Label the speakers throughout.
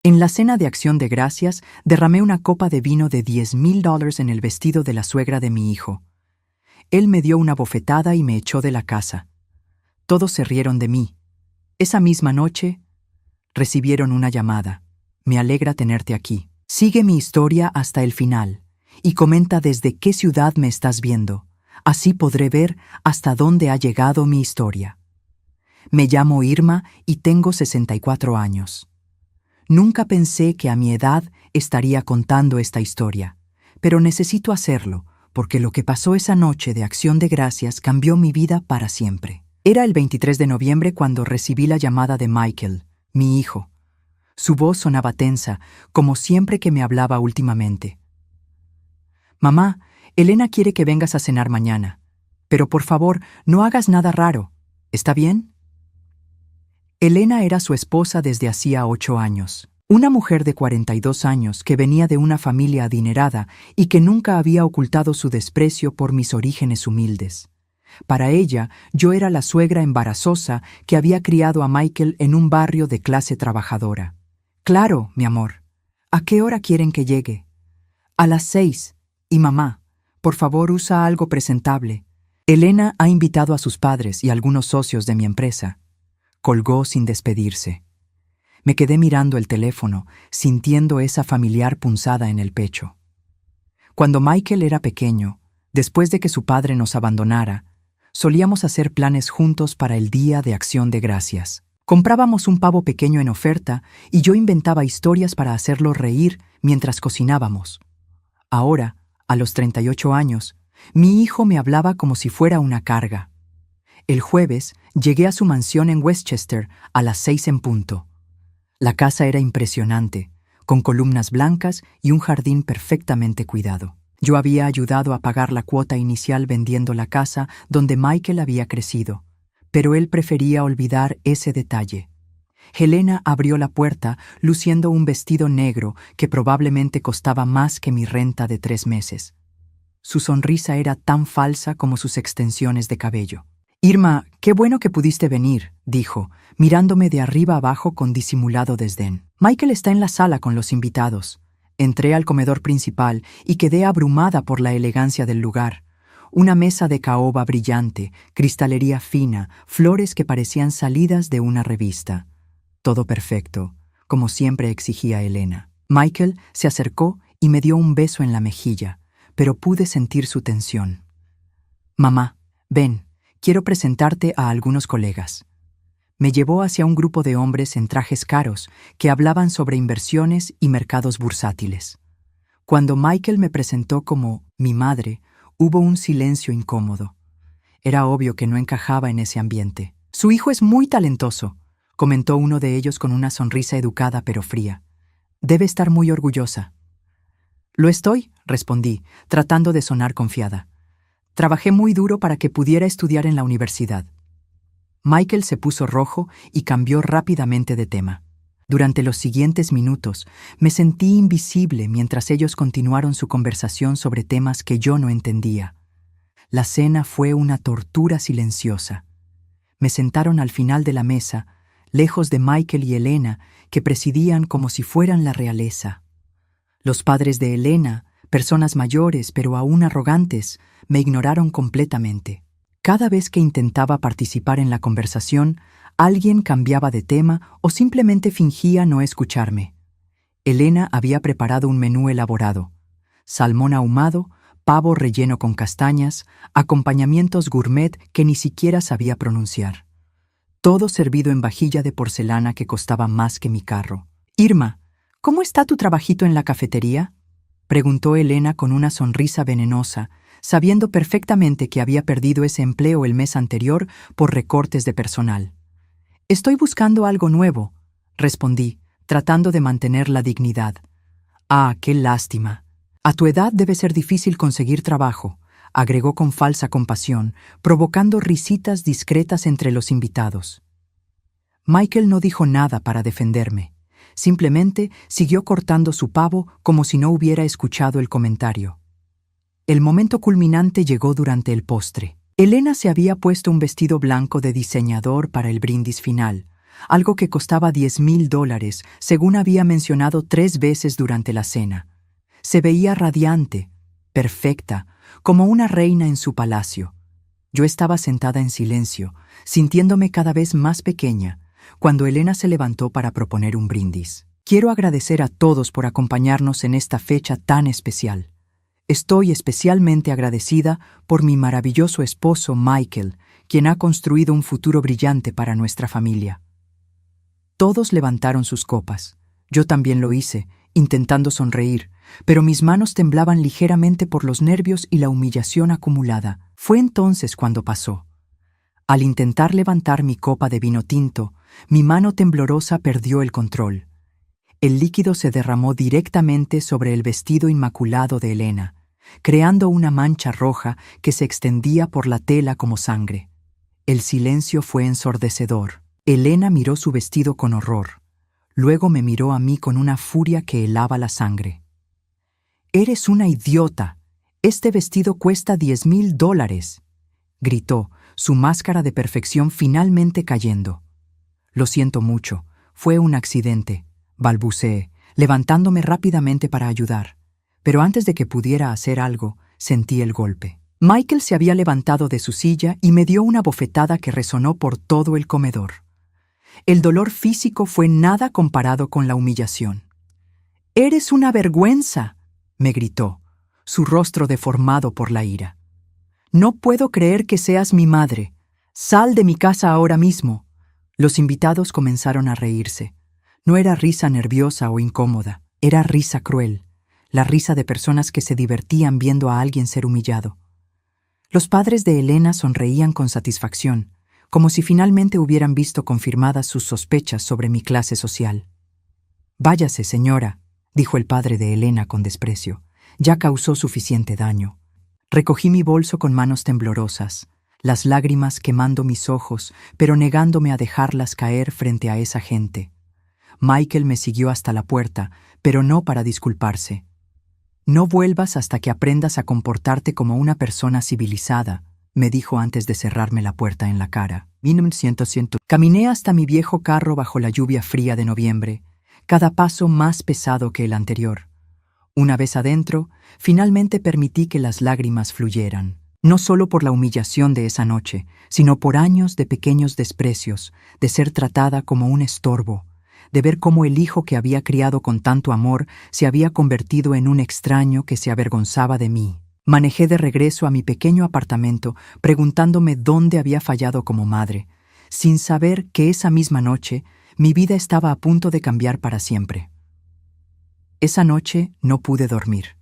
Speaker 1: En la cena de Acción de Gracias, derramé una copa de vino de $10,000 en el vestido de la suegra de mi hijo. Él me dio una bofetada y me echó de la casa. Todos se rieron de mí. Esa misma noche, recibieron una llamada. Me alegra tenerte aquí. Sigue mi historia hasta el final y comenta desde qué ciudad me estás viendo. Así podré ver hasta dónde ha llegado mi historia. Me llamo Irma y tengo 64 años. Nunca pensé que a mi edad estaría contando esta historia, pero necesito hacerlo porque lo que pasó esa noche de Acción de Gracias cambió mi vida para siempre. Era el 23 de noviembre cuando recibí la llamada de Michael, mi hijo. Su voz sonaba tensa, como siempre que me hablaba últimamente. «Mamá, Elena quiere que vengas a cenar mañana, pero por favor, no hagas nada raro. ¿Está bien?» Elena era su esposa desde hacía 8 años. Una mujer de 42 años que venía de una familia adinerada y que nunca había ocultado su desprecio por mis orígenes humildes. Para ella, yo era la suegra embarazosa que había criado a Michael en un barrio de clase trabajadora. «Claro, mi amor. ¿A qué hora quieren que llegue?» «A las 6. Y mamá, por favor usa algo presentable. Elena ha invitado a sus padres y algunos socios de mi empresa». Colgó sin despedirse. Me quedé mirando el teléfono, sintiendo esa familiar punzada en el pecho. Cuando Michael era pequeño, después de que su padre nos abandonara, solíamos hacer planes juntos para el Día de Acción de Gracias. Comprábamos un pavo pequeño en oferta y yo inventaba historias para hacerlo reír mientras cocinábamos. Ahora, a los 38 años, mi hijo me hablaba como si fuera una carga. El jueves llegué a su mansión en Westchester a las 6 en punto. La casa era impresionante, con columnas blancas y un jardín perfectamente cuidado. Yo había ayudado a pagar la cuota inicial vendiendo la casa donde Michael había crecido, pero él prefería olvidar ese detalle. Helena abrió la puerta luciendo un vestido negro que probablemente costaba más que mi renta de 3 meses. Su sonrisa era tan falsa como sus extensiones de cabello. «Irma, qué bueno que pudiste venir», dijo, mirándome de arriba abajo con disimulado desdén. «Michael está en la sala con los invitados». Entré al comedor principal y quedé abrumada por la elegancia del lugar. Una mesa de caoba brillante, cristalería fina, flores que parecían salidas de una revista. Todo perfecto, como siempre exigía Elena. Michael se acercó y me dio un beso en la mejilla, pero pude sentir su tensión. «Mamá, ven. Quiero presentarte a algunos colegas». Me llevó hacia un grupo de hombres en trajes caros que hablaban sobre inversiones y mercados bursátiles. Cuando Michael me presentó como mi madre, hubo un silencio incómodo. Era obvio que no encajaba en ese ambiente. «Su hijo es muy talentoso», comentó uno de ellos con una sonrisa educada pero fría. «Debe estar muy orgullosa». «Lo estoy», respondí, tratando de sonar confiada. «Trabajé muy duro para que pudiera estudiar en la universidad». Michael se puso rojo y cambió rápidamente de tema. Durante los siguientes minutos, me sentí invisible mientras ellos continuaron su conversación sobre temas que yo no entendía. La cena fue una tortura silenciosa. Me sentaron al final de la mesa, lejos de Michael y Elena, que presidían como si fueran la realeza. Los padres de Elena, personas mayores pero aún arrogantes, me ignoraron completamente. Cada vez que intentaba participar en la conversación, alguien cambiaba de tema o simplemente fingía no escucharme. Elena había preparado un menú elaborado: salmón ahumado, pavo relleno con castañas, acompañamientos gourmet que ni siquiera sabía pronunciar. Todo servido en vajilla de porcelana que costaba más que mi carro. «Irma, ¿cómo está tu trabajito en la cafetería?», preguntó Elena con una sonrisa venenosa, sabiendo perfectamente que había perdido ese empleo el mes anterior por recortes de personal. «Estoy buscando algo nuevo», respondí, tratando de mantener la dignidad. «Ah, qué lástima. A tu edad debe ser difícil conseguir trabajo», agregó con falsa compasión, provocando risitas discretas entre los invitados. Michael no dijo nada para defenderme. Simplemente siguió cortando su pavo como si no hubiera escuchado el comentario. El momento culminante llegó durante el postre. Elena se había puesto un vestido blanco de diseñador para el brindis final, algo que costaba $10,000, según había mencionado 3 veces durante la cena. Se veía radiante, perfecta, como una reina en su palacio. Yo estaba sentada en silencio, sintiéndome cada vez más pequeña, cuando Elena se levantó para proponer un brindis. Quiero agradecer a todos por acompañarnos en esta fecha tan especial. Estoy especialmente agradecida por mi maravilloso esposo Michael, quien ha construido un futuro brillante para nuestra familia. Todos levantaron sus copas. Yo también lo hice, intentando sonreír, pero mis manos temblaban ligeramente por los nervios y la humillación acumulada. Fue entonces cuando pasó. Al intentar levantar mi copa de vino tinto, mi mano temblorosa perdió el control. El líquido se derramó directamente sobre el vestido inmaculado de Elena, creando una mancha roja que se extendía por la tela como sangre. El silencio fue ensordecedor. Elena miró su vestido con horror. Luego me miró a mí con una furia que helaba la sangre. «Eres una idiota. Este vestido cuesta $10,000», gritó, su máscara de perfección finalmente cayendo. «Lo siento mucho. Fue un accidente», balbuceé, levantándome rápidamente para ayudar. Pero antes de que pudiera hacer algo, sentí el golpe. Michael se había levantado de su silla y me dio una bofetada que resonó por todo el comedor. El dolor físico fue nada comparado con la humillación. «¡Eres una vergüenza!», me gritó, su rostro deformado por la ira. «No puedo creer que seas mi madre. Sal de mi casa ahora mismo». Los invitados comenzaron a reírse. No era risa nerviosa o incómoda, era risa cruel, la risa de personas que se divertían viendo a alguien ser humillado. Los padres de Elena sonreían con satisfacción, como si finalmente hubieran visto confirmadas sus sospechas sobre mi clase social. «Váyase, señora», dijo el padre de Elena con desprecio. «Ya causó suficiente daño». Recogí mi bolso con manos temblorosas, las lágrimas quemando mis ojos, pero negándome a dejarlas caer frente a esa gente. Michael me siguió hasta la puerta, pero no para disculparse. «No vuelvas hasta que aprendas a comportarte como una persona civilizada», me dijo antes de cerrarme la puerta en la cara. Caminé hasta mi viejo carro bajo la lluvia fría de noviembre, cada paso más pesado que el anterior. Una vez adentro, finalmente permití que las lágrimas fluyeran, no solo por la humillación de esa noche, sino por años de pequeños desprecios, de ser tratada como un estorbo, de ver cómo el hijo que había criado con tanto amor se había convertido en un extraño que se avergonzaba de mí. Manejé de regreso a mi pequeño apartamento preguntándome dónde había fallado como madre, sin saber que esa misma noche mi vida estaba a punto de cambiar para siempre. Esa noche no pude dormir.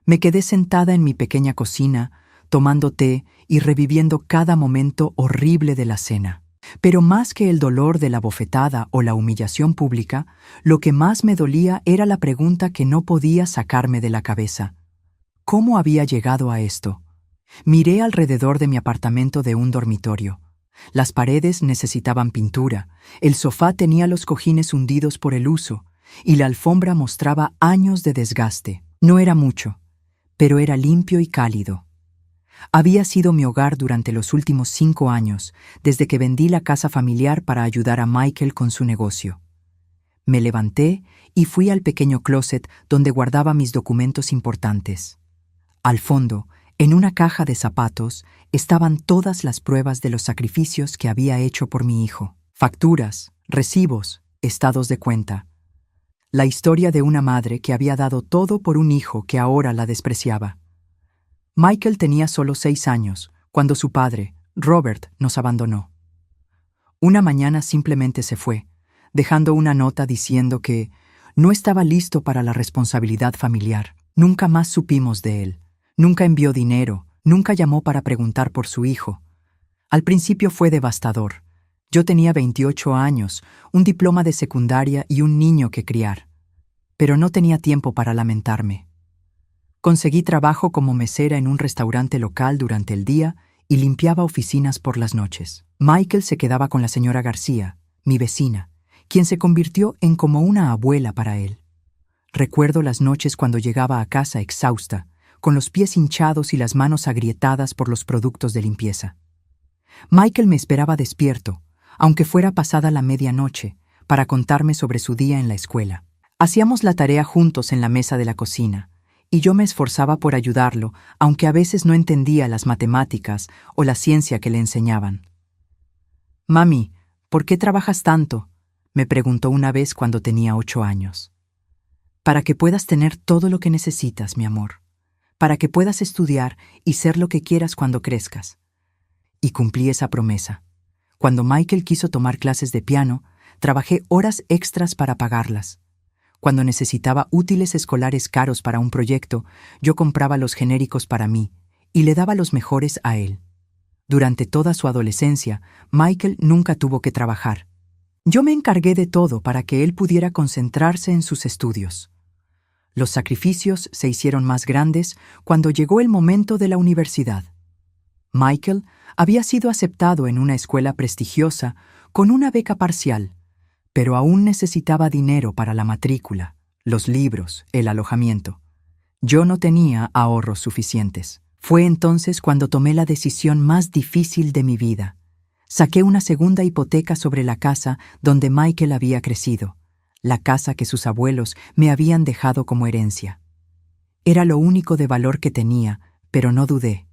Speaker 1: Me quedé sentada en mi pequeña cocina, tomando té y reviviendo cada momento horrible de la cena. Pero más que el dolor de la bofetada o la humillación pública, lo que más me dolía era la pregunta que no podía sacarme de la cabeza. ¿Cómo había llegado a esto? Miré alrededor de mi apartamento de un dormitorio. Las paredes necesitaban pintura, el sofá tenía los cojines hundidos por el uso, y la alfombra mostraba años de desgaste. No era mucho, pero era limpio y cálido. Había sido mi hogar durante los últimos 5 años, desde que vendí la casa familiar para ayudar a Michael con su negocio. Me levanté y fui al pequeño closet donde guardaba mis documentos importantes. Al fondo, en una caja de zapatos, estaban todas las pruebas de los sacrificios que había hecho por mi hijo. Facturas, recibos, estados de cuenta. La historia de una madre que había dado todo por un hijo que ahora la despreciaba. Michael tenía solo 6 años, cuando su padre, Robert, nos abandonó. Una mañana simplemente se fue, dejando una nota diciendo que no estaba listo para la responsabilidad familiar. Nunca más supimos de él. Nunca envió dinero, nunca llamó para preguntar por su hijo. Al principio fue devastador. Yo tenía 28 años, un diploma de secundaria y un niño que criar. Pero no tenía tiempo para lamentarme. Conseguí trabajo como mesera en un restaurante local durante el día y limpiaba oficinas por las noches. Michael se quedaba con la señora García, mi vecina, quien se convirtió en como una abuela para él. Recuerdo las noches cuando llegaba a casa exhausta, con los pies hinchados y las manos agrietadas por los productos de limpieza. Michael me esperaba despierto, aunque fuera pasada la medianoche, para contarme sobre su día en la escuela. Hacíamos la tarea juntos en la mesa de la cocina, y yo me esforzaba por ayudarlo, aunque a veces no entendía las matemáticas o la ciencia que le enseñaban. «Mami, ¿por qué trabajas tanto?», me preguntó una vez cuando tenía 8 años. «Para que puedas tener todo lo que necesitas, mi amor. Para que puedas estudiar y ser lo que quieras cuando crezcas». Y cumplí esa promesa. Cuando Michael quiso tomar clases de piano, trabajé horas extras para pagarlas. Cuando necesitaba útiles escolares caros para un proyecto, yo compraba los genéricos para mí y le daba los mejores a él. Durante toda su adolescencia, Michael nunca tuvo que trabajar. Yo me encargué de todo para que él pudiera concentrarse en sus estudios. Los sacrificios se hicieron más grandes cuando llegó el momento de la universidad. Michael había sido aceptado en una escuela prestigiosa con una beca parcial, pero aún necesitaba dinero para la matrícula, los libros, el alojamiento. Yo no tenía ahorros suficientes. Fue entonces cuando tomé la decisión más difícil de mi vida. Saqué una segunda hipoteca sobre la casa donde Michael había crecido, la casa que sus abuelos me habían dejado como herencia. Era lo único de valor que tenía, pero no dudé.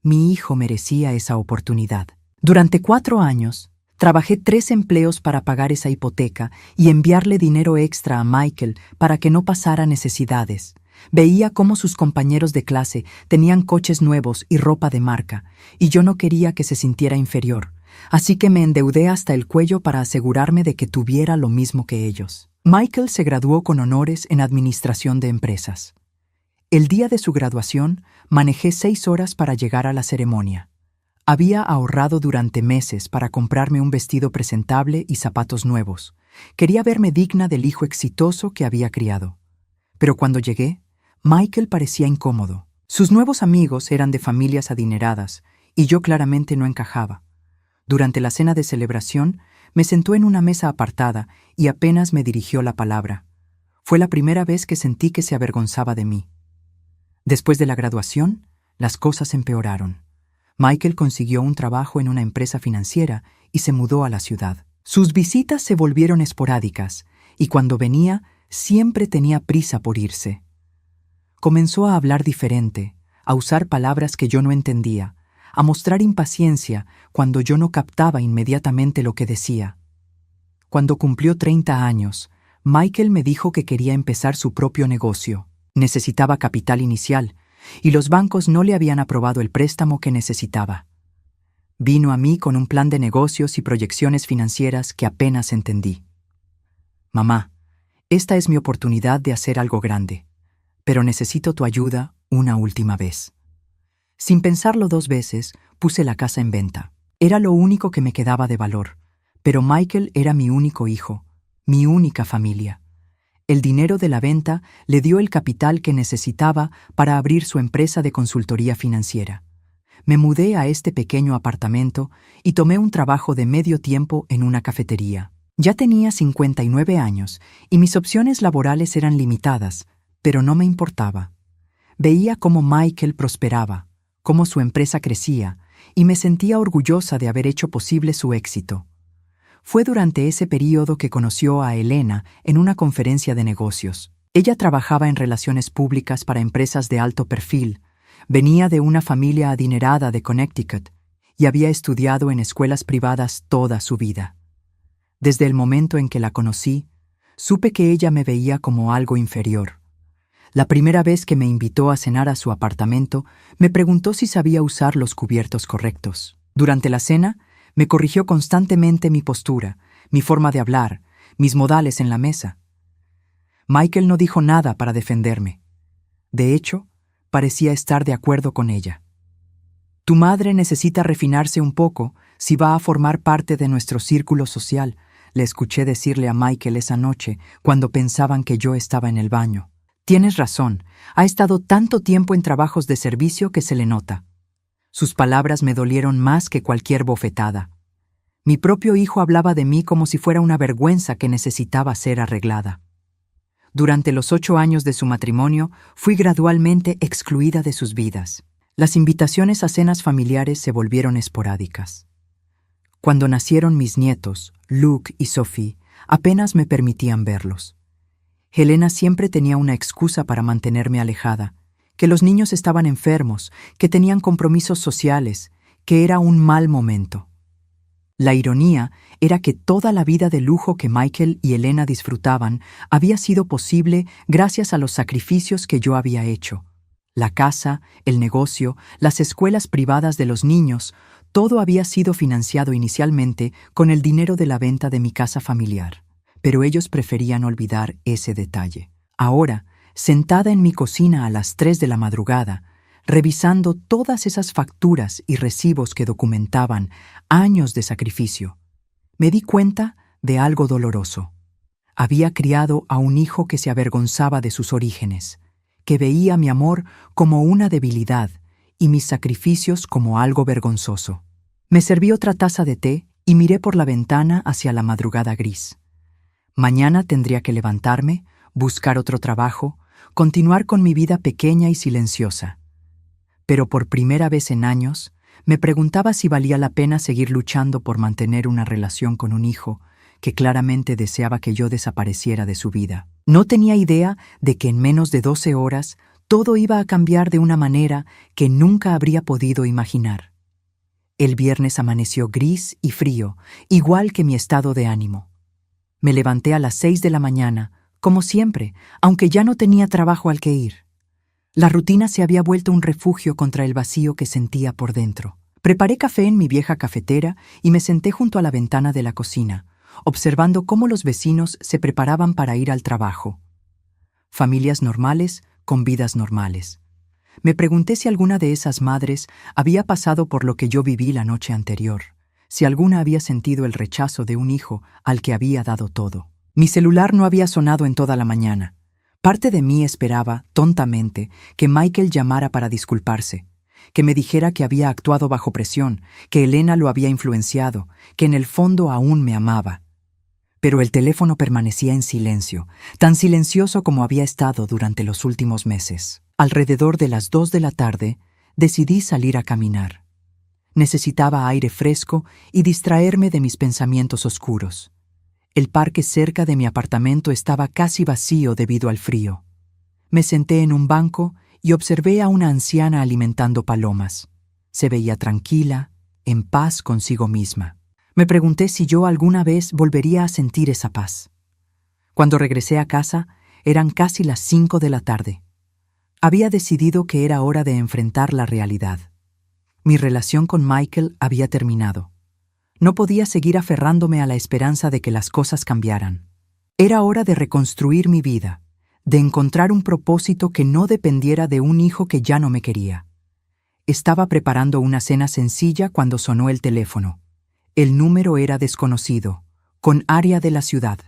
Speaker 1: Mi hijo merecía esa oportunidad. Durante 4 años, trabajé 3 empleos para pagar esa hipoteca y enviarle dinero extra a Michael para que no pasara necesidades. Veía cómo sus compañeros de clase tenían coches nuevos y ropa de marca, y yo no quería que se sintiera inferior, así que me endeudé hasta el cuello para asegurarme de que tuviera lo mismo que ellos. Michael se graduó con honores en administración de empresas. El día de su graduación, manejé 6 horas para llegar a la ceremonia. Había ahorrado durante meses para comprarme un vestido presentable y zapatos nuevos. Quería verme digna del hijo exitoso que había criado. Pero cuando llegué, Michael parecía incómodo. Sus nuevos amigos eran de familias adineradas, y yo claramente no encajaba. Durante la cena de celebración, me sentó en una mesa apartada y apenas me dirigió la palabra. Fue la primera vez que sentí que se avergonzaba de mí. Después de la graduación, las cosas empeoraron. Michael consiguió un trabajo en una empresa financiera y se mudó a la ciudad. Sus visitas se volvieron esporádicas, y cuando venía, siempre tenía prisa por irse. Comenzó a hablar diferente, a usar palabras que yo no entendía, a mostrar impaciencia cuando yo no captaba inmediatamente lo que decía. Cuando cumplió 30 años, Michael me dijo que quería empezar su propio negocio. Necesitaba capital inicial, y los bancos no le habían aprobado el préstamo que necesitaba. Vino a mí con un plan de negocios y proyecciones financieras que apenas entendí. «Mamá, esta es mi oportunidad de hacer algo grande, pero necesito tu ayuda una última vez». Sin pensarlo 2 veces, puse la casa en venta. Era lo único que me quedaba de valor, pero Michael era mi único hijo, mi única familia. El dinero de la venta le dio el capital que necesitaba para abrir su empresa de consultoría financiera. Me mudé a este pequeño apartamento y tomé un trabajo de medio tiempo en una cafetería. Ya tenía 59 años y mis opciones laborales eran limitadas, pero no me importaba. Veía cómo Michael prosperaba, cómo su empresa crecía, y me sentía orgullosa de haber hecho posible su éxito. Fue durante ese período que conoció a Elena en una conferencia de negocios. Ella trabajaba en relaciones públicas para empresas de alto perfil, venía de una familia adinerada de Connecticut y había estudiado en escuelas privadas toda su vida. Desde el momento en que la conocí, supe que ella me veía como algo inferior. La primera vez que me invitó a cenar a su apartamento, me preguntó si sabía usar los cubiertos correctos. Durante la cena, me corrigió constantemente mi postura, mi forma de hablar, mis modales en la mesa. Michael no dijo nada para defenderme. De hecho, parecía estar de acuerdo con ella. «Tu madre necesita refinarse un poco si va a formar parte de nuestro círculo social», le escuché decirle a Michael esa noche cuando pensaban que yo estaba en el baño. «Tienes razón, ha estado tanto tiempo en trabajos de servicio que se le nota». Sus palabras me dolieron más que cualquier bofetada. Mi propio hijo hablaba de mí como si fuera una vergüenza que necesitaba ser arreglada. Durante los 8 años de su matrimonio, fui gradualmente excluida de sus vidas. Las invitaciones a cenas familiares se volvieron esporádicas. Cuando nacieron mis nietos, Luke y Sophie, apenas me permitían verlos. Helena siempre tenía una excusa para mantenerme alejada, que los niños estaban enfermos, que tenían compromisos sociales, que era un mal momento. La ironía era que toda la vida de lujo que Michael y Helena disfrutaban había sido posible gracias a los sacrificios que yo había hecho. La casa, el negocio, las escuelas privadas de los niños, todo había sido financiado inicialmente con el dinero de la venta de mi casa familiar. Pero ellos preferían olvidar ese detalle. Ahora, sentada en mi cocina a las 3 de la madrugada, revisando todas esas facturas y recibos que documentaban años de sacrificio, me di cuenta de algo doloroso. Había criado a un hijo que se avergonzaba de sus orígenes, que veía mi amor como una debilidad y mis sacrificios como algo vergonzoso. Me serví otra taza de té y miré por la ventana hacia la madrugada gris. Mañana tendría que levantarme, buscar otro trabajo, continuar con mi vida pequeña y silenciosa. Pero por primera vez en años, me preguntaba si valía la pena seguir luchando por mantener una relación con un hijo que claramente deseaba que yo desapareciera de su vida. No tenía idea de que en menos de 12 horas todo iba a cambiar de una manera que nunca habría podido imaginar. El viernes amaneció gris y frío, igual que mi estado de ánimo. Me levanté a las 6 de la mañana, como siempre, aunque ya no tenía trabajo al que ir. La rutina se había vuelto un refugio contra el vacío que sentía por dentro. Preparé café en mi vieja cafetera y me senté junto a la ventana de la cocina, observando cómo los vecinos se preparaban para ir al trabajo. Familias normales con vidas normales. Me pregunté si alguna de esas madres había pasado por lo que yo viví la noche anterior, si alguna había sentido el rechazo de un hijo al que había dado todo. Mi celular no había sonado en toda la mañana. Parte de mí esperaba, tontamente, que Michael llamara para disculparse, que me dijera que había actuado bajo presión, que Helena lo había influenciado, que en el fondo aún me amaba. Pero el teléfono permanecía en silencio, tan silencioso como había estado durante los últimos meses. Alrededor de las 2 de la tarde, decidí salir a caminar. Necesitaba aire fresco y distraerme de mis pensamientos oscuros. El parque cerca de mi apartamento estaba casi vacío debido al frío. Me senté en un banco y observé a una anciana alimentando palomas. Se veía tranquila, en paz consigo misma. Me pregunté si yo alguna vez volvería a sentir esa paz. Cuando regresé a casa, eran casi las 5 de la tarde. Había decidido que era hora de enfrentar la realidad. Mi relación con Michael había terminado. No podía seguir aferrándome a la esperanza de que las cosas cambiaran. Era hora de reconstruir mi vida, de encontrar un propósito que no dependiera de un hijo que ya no me quería. Estaba preparando una cena sencilla cuando sonó el teléfono. El número era desconocido, con área de la ciudad.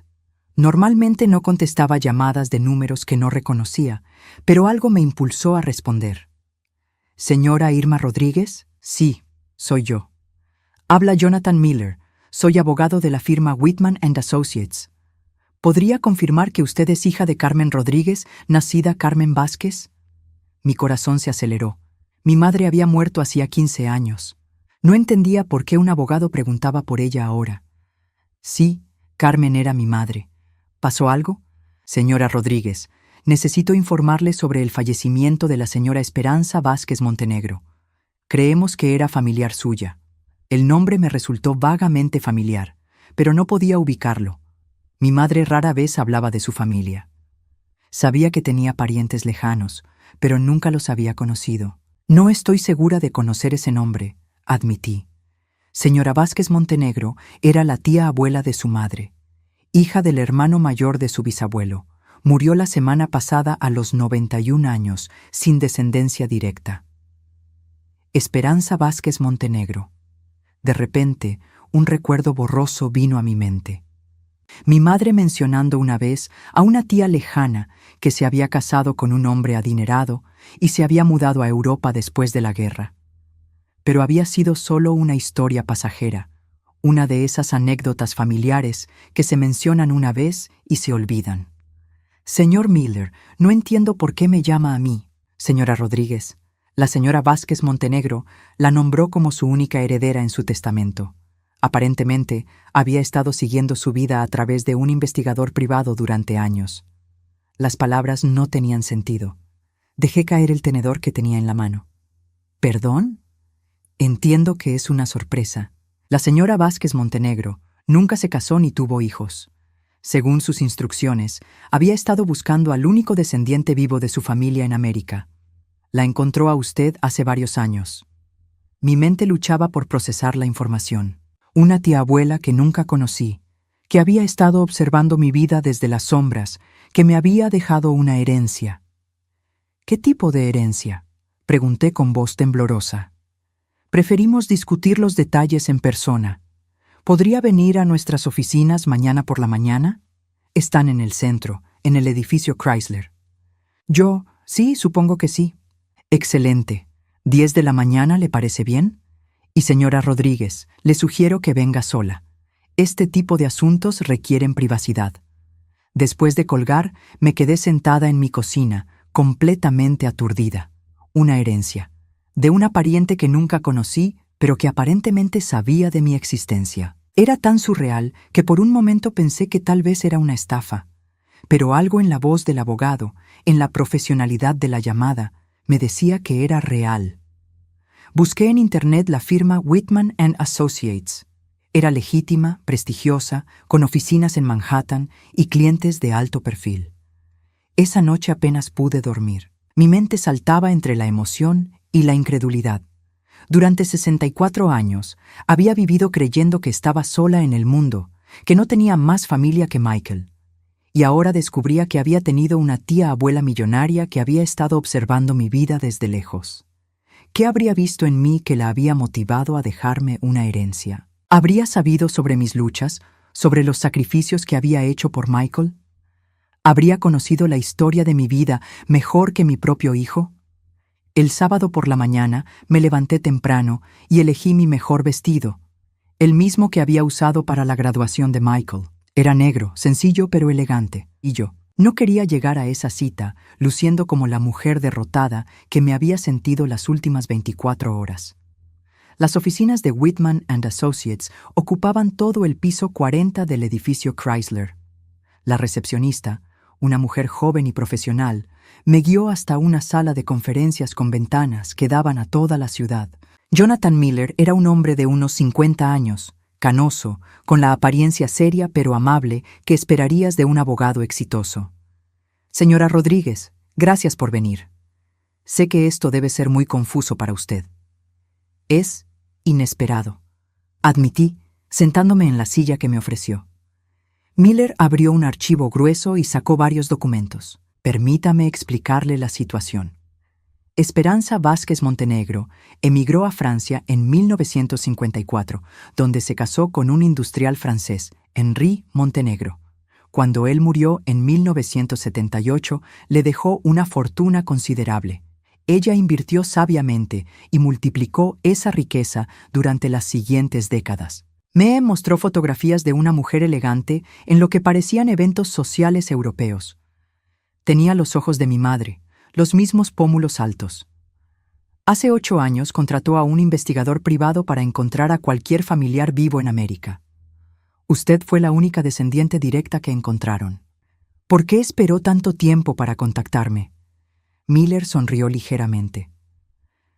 Speaker 1: Normalmente no contestaba llamadas de números que no reconocía, pero algo me impulsó a responder. ¿Señora Irma Rodríguez? Sí, soy yo. Habla Jonathan Miller. Soy abogado de la firma Whitman & Associates. ¿Podría confirmar que usted es hija de Carmen Rodríguez, nacida Carmen Vázquez? Mi corazón se aceleró. Mi madre había muerto hacía 15 años. No entendía por qué un abogado preguntaba por ella ahora. Sí, Carmen era mi madre. ¿Pasó algo? Señora Rodríguez, necesito informarle sobre el fallecimiento de la señora Esperanza Vázquez Montenegro. Creemos que era familiar suya. El nombre me resultó vagamente familiar, pero no podía ubicarlo. Mi madre rara vez hablaba de su familia. Sabía que tenía parientes lejanos, pero nunca los había conocido. No estoy segura de conocer ese nombre, admití. Señora Vázquez Montenegro era la tía abuela de su madre, hija del hermano mayor de su bisabuelo. Murió la semana pasada a los 91 años, sin descendencia directa. Esperanza Vázquez Montenegro. De repente, un recuerdo borroso vino a mi mente. Mi madre mencionando una vez a una tía lejana que se había casado con un hombre adinerado y se había mudado a Europa después de la guerra. Pero había sido solo una historia pasajera, una de esas anécdotas familiares que se mencionan una vez y se olvidan. Señor Miller, no entiendo por qué me llama a mí. Señora Rodríguez, la señora Vázquez Montenegro la nombró como su única heredera en su testamento. Aparentemente, había estado siguiendo su vida a través de un investigador privado durante años. Las palabras no tenían sentido. Dejé caer el tenedor que tenía en la mano. ¿Perdón? Entiendo que es una sorpresa. La señora Vázquez Montenegro nunca se casó ni tuvo hijos. Según sus instrucciones, había estado buscando al único descendiente vivo de su familia en América. La encontró a usted hace varios años. Mi mente luchaba por procesar la información. Una tía abuela que nunca conocí, que había estado observando mi vida desde las sombras, que me había dejado una herencia. ¿Qué tipo de herencia?, pregunté con voz temblorosa. Preferimos discutir los detalles en persona. ¿Podría venir a nuestras oficinas mañana por la mañana? Están en el centro, en el edificio Chrysler. Sí, supongo que sí. Excelente. ¿10 de la mañana le parece bien? Y señora Rodríguez, le sugiero que venga sola. Este tipo de asuntos requieren privacidad. Después de colgar, me quedé sentada en mi cocina, completamente aturdida. Una herencia. De una pariente que nunca conocí, pero que aparentemente sabía de mi existencia. Era tan surreal que por un momento pensé que tal vez era una estafa. Pero algo en la voz del abogado, en la profesionalidad de la llamada, me decía que era real. Busqué en Internet la firma Whitman & Associates. Era legítima, prestigiosa, con oficinas en Manhattan y clientes de alto perfil. Esa noche apenas pude dormir. Mi mente saltaba entre la emoción y la incredulidad. Durante 64 años había vivido creyendo que estaba sola en el mundo, que no tenía más familia que Michael. Y ahora descubría que había tenido una tía abuela millonaria que había estado observando mi vida desde lejos. ¿Qué habría visto en mí que la había motivado a dejarme una herencia? ¿Habría sabido sobre mis luchas, sobre los sacrificios que había hecho por Michael? ¿Habría conocido la historia de mi vida mejor que mi propio hijo? El sábado por la mañana me levanté temprano y elegí mi mejor vestido, el mismo que había usado para la graduación de Michael. Era negro, sencillo pero elegante, y yo no quería llegar a esa cita luciendo como la mujer derrotada que me había sentido las últimas 24 horas. Las oficinas de Whitman & Associates ocupaban todo el piso 40 del edificio Chrysler. La recepcionista, una mujer joven y profesional, me guió hasta una sala de conferencias con ventanas que daban a toda la ciudad. Jonathan Miller era un hombre de unos 50 años, canoso, con la apariencia seria pero amable que esperarías de un abogado exitoso. Señora Rodríguez, gracias por venir. Sé que esto debe ser muy confuso para usted. Es inesperado, admití, sentándome en la silla que me ofreció. Miller abrió un archivo grueso y sacó varios documentos. Permítame explicarle la situación. Esperanza Vázquez Montenegro emigró a Francia en 1954, donde se casó con un industrial francés, Henri Montenegro. Cuando él murió en 1978, le dejó una fortuna considerable. Ella invirtió sabiamente y multiplicó esa riqueza durante las siguientes décadas. Me mostró fotografías de una mujer elegante en lo que parecían eventos sociales europeos. Tenía los ojos de mi madre, los mismos pómulos altos. Hace 8 años contrató a un investigador privado para encontrar a cualquier familiar vivo en América. Usted fue la única descendiente directa que encontraron. ¿Por qué esperó tanto tiempo para contactarme? Miller sonrió ligeramente.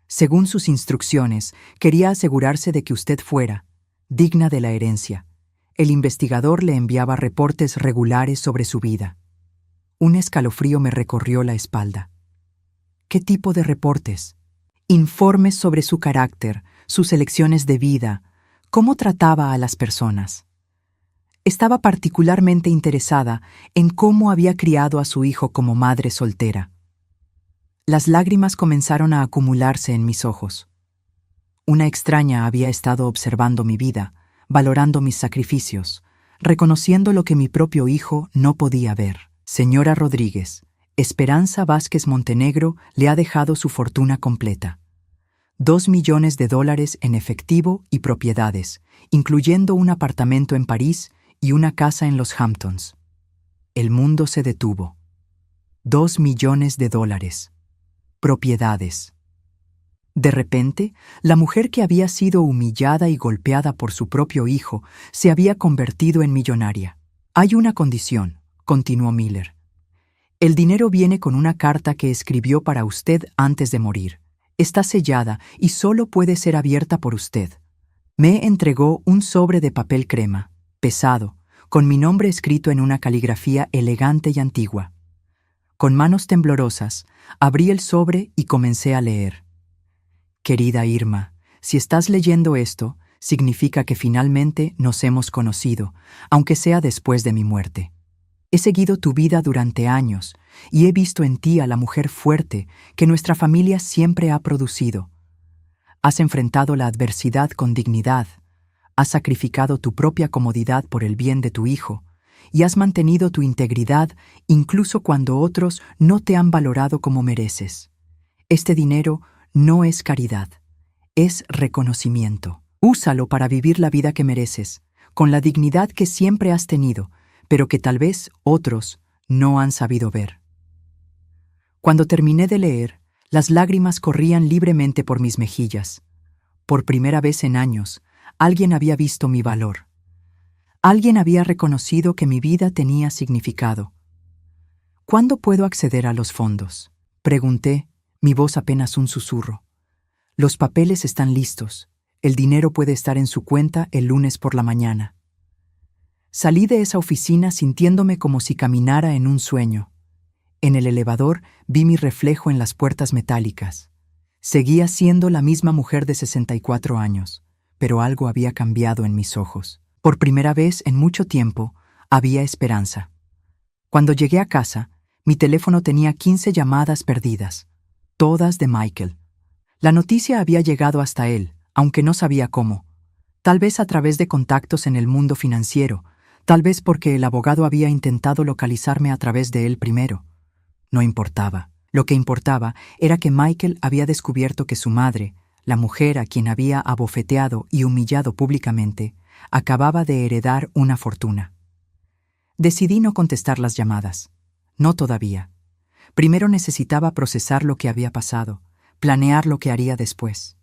Speaker 1: Según sus instrucciones, quería asegurarse de que usted fuera digna de la herencia. El investigador le enviaba reportes regulares sobre su vida. Un escalofrío me recorrió la espalda. ¿Qué tipo de reportes? Informes sobre su carácter, sus elecciones de vida, cómo trataba a las personas. Estaba particularmente interesada en cómo había criado a su hijo como madre soltera. Las lágrimas comenzaron a acumularse en mis ojos. Una extraña había estado observando mi vida, valorando mis sacrificios, reconociendo lo que mi propio hijo no podía ver. Señora Rodríguez, Esperanza Vázquez Montenegro le ha dejado su fortuna completa. $2 millones en efectivo y propiedades, incluyendo un apartamento en París y una casa en los Hamptons. El mundo se detuvo. $2 millones. Propiedades. De repente, la mujer que había sido humillada y golpeada por su propio hijo se había convertido en millonaria. Hay una condición, continuó Miller. El dinero viene con una carta que escribió para usted antes de morir. Está sellada y solo puede ser abierta por usted. Me entregó un sobre de papel crema, pesado, con mi nombre escrito en una caligrafía elegante y antigua. Con manos temblorosas, abrí el sobre y comencé a leer. Querida Irma, si estás leyendo esto, significa que finalmente nos hemos conocido, aunque sea después de mi muerte. He seguido tu vida durante años y he visto en ti a la mujer fuerte que nuestra familia siempre ha producido. Has enfrentado la adversidad con dignidad, has sacrificado tu propia comodidad por el bien de tu hijo y has mantenido tu integridad incluso cuando otros no te han valorado como mereces. Este dinero no es caridad, es reconocimiento. Úsalo para vivir la vida que mereces, con la dignidad que siempre has tenido, pero que tal vez otros no han sabido ver. Cuando terminé de leer, las lágrimas corrían libremente por mis mejillas. Por primera vez en años, alguien había visto mi valor. Alguien había reconocido que mi vida tenía significado. ¿Cuándo puedo acceder a los fondos?, pregunté, mi voz apenas un susurro. Los papeles están listos. El dinero puede estar en su cuenta el lunes por la mañana. Salí de esa oficina sintiéndome como si caminara en un sueño. En el elevador vi mi reflejo en las puertas metálicas. Seguía siendo la misma mujer de 64 años, pero algo había cambiado en mis ojos. Por primera vez en mucho tiempo, había esperanza. Cuando llegué a casa, mi teléfono tenía 15 llamadas perdidas, todas de Michael. La noticia había llegado hasta él, aunque no sabía cómo. Tal vez a través de contactos en el mundo financiero, tal vez porque el abogado había intentado localizarme a través de él primero. No importaba. Lo que importaba era que Michael había descubierto que su madre, la mujer a quien había abofeteado y humillado públicamente, acababa de heredar una fortuna. Decidí no contestar las llamadas. No todavía. Primero necesitaba procesar lo que había pasado, planear lo que haría después.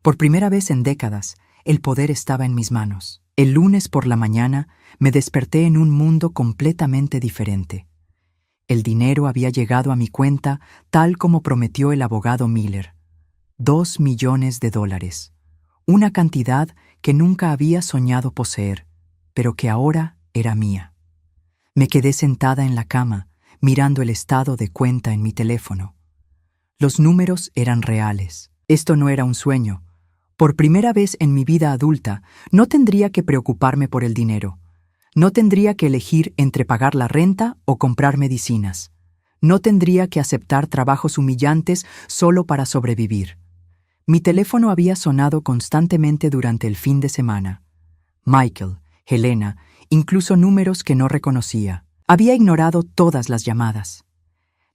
Speaker 1: Por primera vez en décadas, el poder estaba en mis manos. El lunes por la mañana me desperté en un mundo completamente diferente. El dinero había llegado a mi cuenta tal como prometió el abogado Miller. $2 millones. Una cantidad que nunca había soñado poseer, pero que ahora era mía. Me quedé sentada en la cama, mirando el estado de cuenta en mi teléfono. Los números eran reales. Esto no era un sueño. Por primera vez en mi vida adulta, no tendría que preocuparme por el dinero. No tendría que elegir entre pagar la renta o comprar medicinas. No tendría que aceptar trabajos humillantes solo para sobrevivir. Mi teléfono había sonado constantemente durante el fin de semana. Michael, Helena, incluso números que no reconocía. Había ignorado todas las llamadas.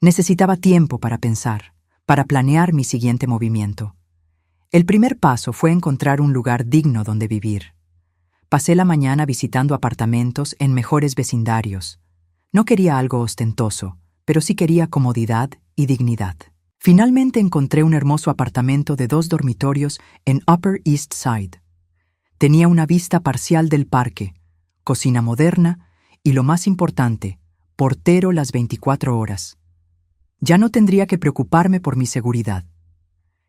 Speaker 1: Necesitaba tiempo para pensar, para planear mi siguiente movimiento. El primer paso fue encontrar un lugar digno donde vivir. Pasé la mañana visitando apartamentos en mejores vecindarios. No quería algo ostentoso, pero sí quería comodidad y dignidad. Finalmente encontré un hermoso apartamento de 2 dormitorios en Upper East Side. Tenía una vista parcial del parque, cocina moderna y, lo más importante, portero las 24 horas. Ya no tendría que preocuparme por mi seguridad.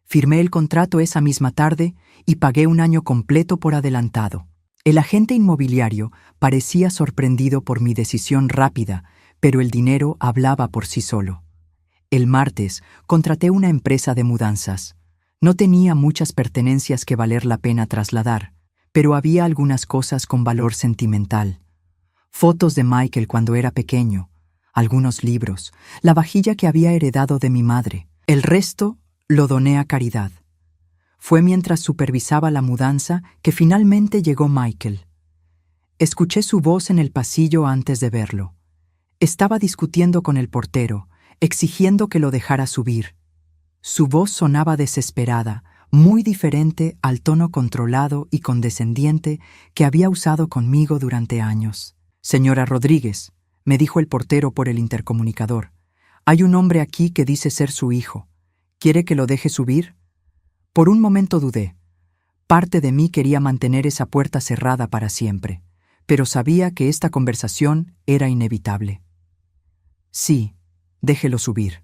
Speaker 1: Firmé el contrato esa misma tarde y pagué un año completo por adelantado. El agente inmobiliario parecía sorprendido por mi decisión rápida, pero el dinero hablaba por sí solo. El martes contraté una empresa de mudanzas. No tenía muchas pertenencias que valer la pena trasladar, pero había algunas cosas con valor sentimental. Fotos de Michael cuando era pequeño, algunos libros, la vajilla que había heredado de mi madre. El resto lo doné a caridad. Fue mientras supervisaba la mudanza que finalmente llegó Michael. Escuché su voz en el pasillo antes de verlo. Estaba discutiendo con el portero, exigiendo que lo dejara subir. Su voz sonaba desesperada, muy diferente al tono controlado y condescendiente que había usado conmigo durante años. «Señora Rodríguez», me dijo el portero por el intercomunicador, «hay un hombre aquí que dice ser su hijo. ¿Quiere que lo deje subir?» Por un momento dudé. Parte de mí quería mantener esa puerta cerrada para siempre, pero sabía que esta conversación era inevitable. Sí, déjelo subir.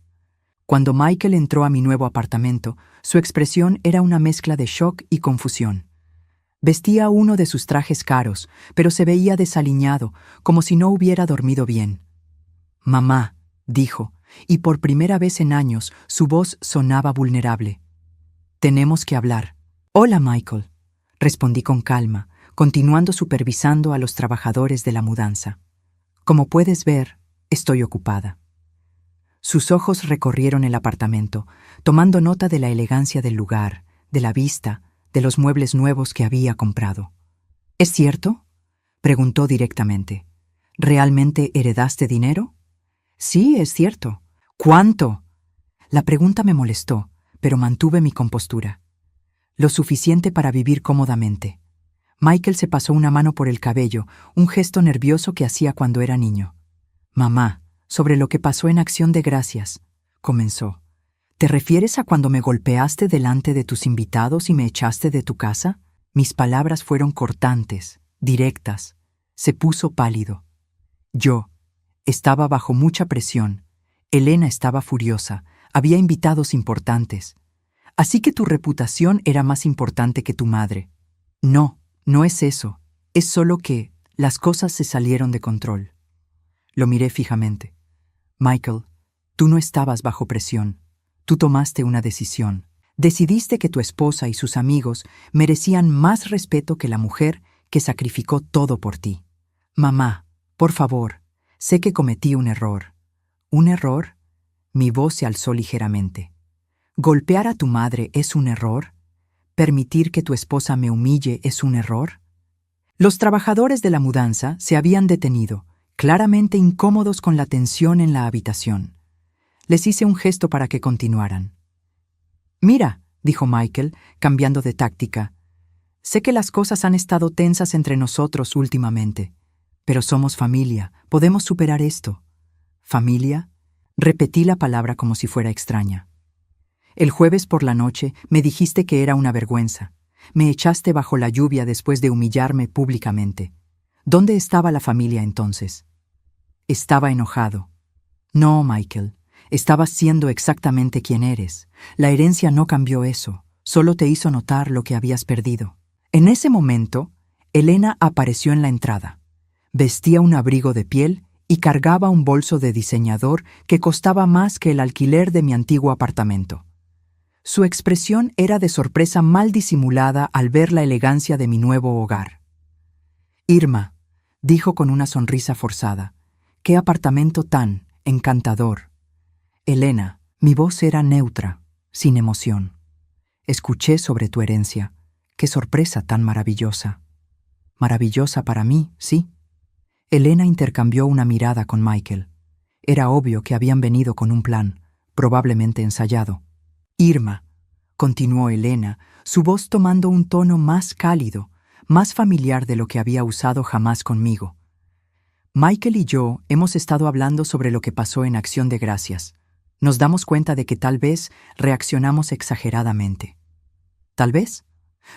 Speaker 1: Cuando Michael entró a mi nuevo apartamento, su expresión era una mezcla de shock y confusión. Vestía uno de sus trajes caros, pero se veía desaliñado, como si no hubiera dormido bien. «Mamá», dijo, y por primera vez en años su voz sonaba vulnerable. «Tenemos que hablar». «Hola, Michael», respondí con calma, continuando supervisando a los trabajadores de la mudanza. «Como puedes ver, estoy ocupada». Sus ojos recorrieron el apartamento, tomando nota de la elegancia del lugar, de la vista, de los muebles nuevos que había comprado. «¿Es cierto?», preguntó directamente. «¿Realmente heredaste dinero?» «Sí, es cierto». «¿Cuánto?». La pregunta me molestó, pero mantuve mi compostura. «Lo suficiente para vivir cómodamente». Michael se pasó una mano por el cabello, un gesto nervioso que hacía cuando era niño. «Mamá, sobre lo que pasó en Acción de Gracias», comenzó. «¿Te refieres a cuando me golpeaste delante de tus invitados y me echaste de tu casa?» Mis palabras fueron cortantes, directas. Se puso pálido. Yo estaba bajo mucha presión. Elena estaba furiosa. Había invitados importantes. «Así que tu reputación era más importante que tu madre». «No, no es eso. Es solo que las cosas se salieron de control». Lo miré fijamente. «Michael, tú no estabas bajo presión. Tú tomaste una decisión. Decidiste que tu esposa y sus amigos merecían más respeto que la mujer que sacrificó todo por ti. Mamá, por favor, sé que cometí un error». «¿Un error?». Mi voz se alzó ligeramente. «¿Golpear a tu madre es un error? ¿Permitir que tu esposa me humille es un error?». Los trabajadores de la mudanza se habían detenido, claramente incómodos con la tensión en la habitación. Les hice un gesto para que continuaran. «Mira», dijo Michael, cambiando de táctica, «sé que las cosas han estado tensas entre nosotros últimamente, pero somos familia, podemos superar esto». «¿Familia?». Repetí la palabra como si fuera extraña. «El jueves por la noche me dijiste que era una vergüenza. Me echaste bajo la lluvia después de humillarme públicamente. ¿Dónde estaba la familia entonces?». Estaba enojado. «No, Michael, estabas siendo exactamente quien eres. La herencia no cambió eso, solo te hizo notar lo que habías perdido». En ese momento, Elena apareció en la entrada. Vestía un abrigo de piel y cargaba un bolso de diseñador que costaba más que el alquiler de mi antiguo apartamento. Su expresión era de sorpresa mal disimulada al ver la elegancia de mi nuevo hogar. «Irma», dijo con una sonrisa forzada, «qué apartamento tan encantador». «Elena», mi voz era neutra, sin emoción. «Escuché sobre tu herencia. Qué sorpresa tan maravillosa». «Maravillosa para mí, sí». Elena intercambió una mirada con Michael. Era obvio que habían venido con un plan, probablemente ensayado. «Irma», continuó Elena, su voz tomando un tono más cálido, más familiar de lo que había usado jamás conmigo. «Michael y yo hemos estado hablando sobre lo que pasó en Acción de Gracias. Nos damos cuenta de que tal vez reaccionamos exageradamente». «¿Tal vez?».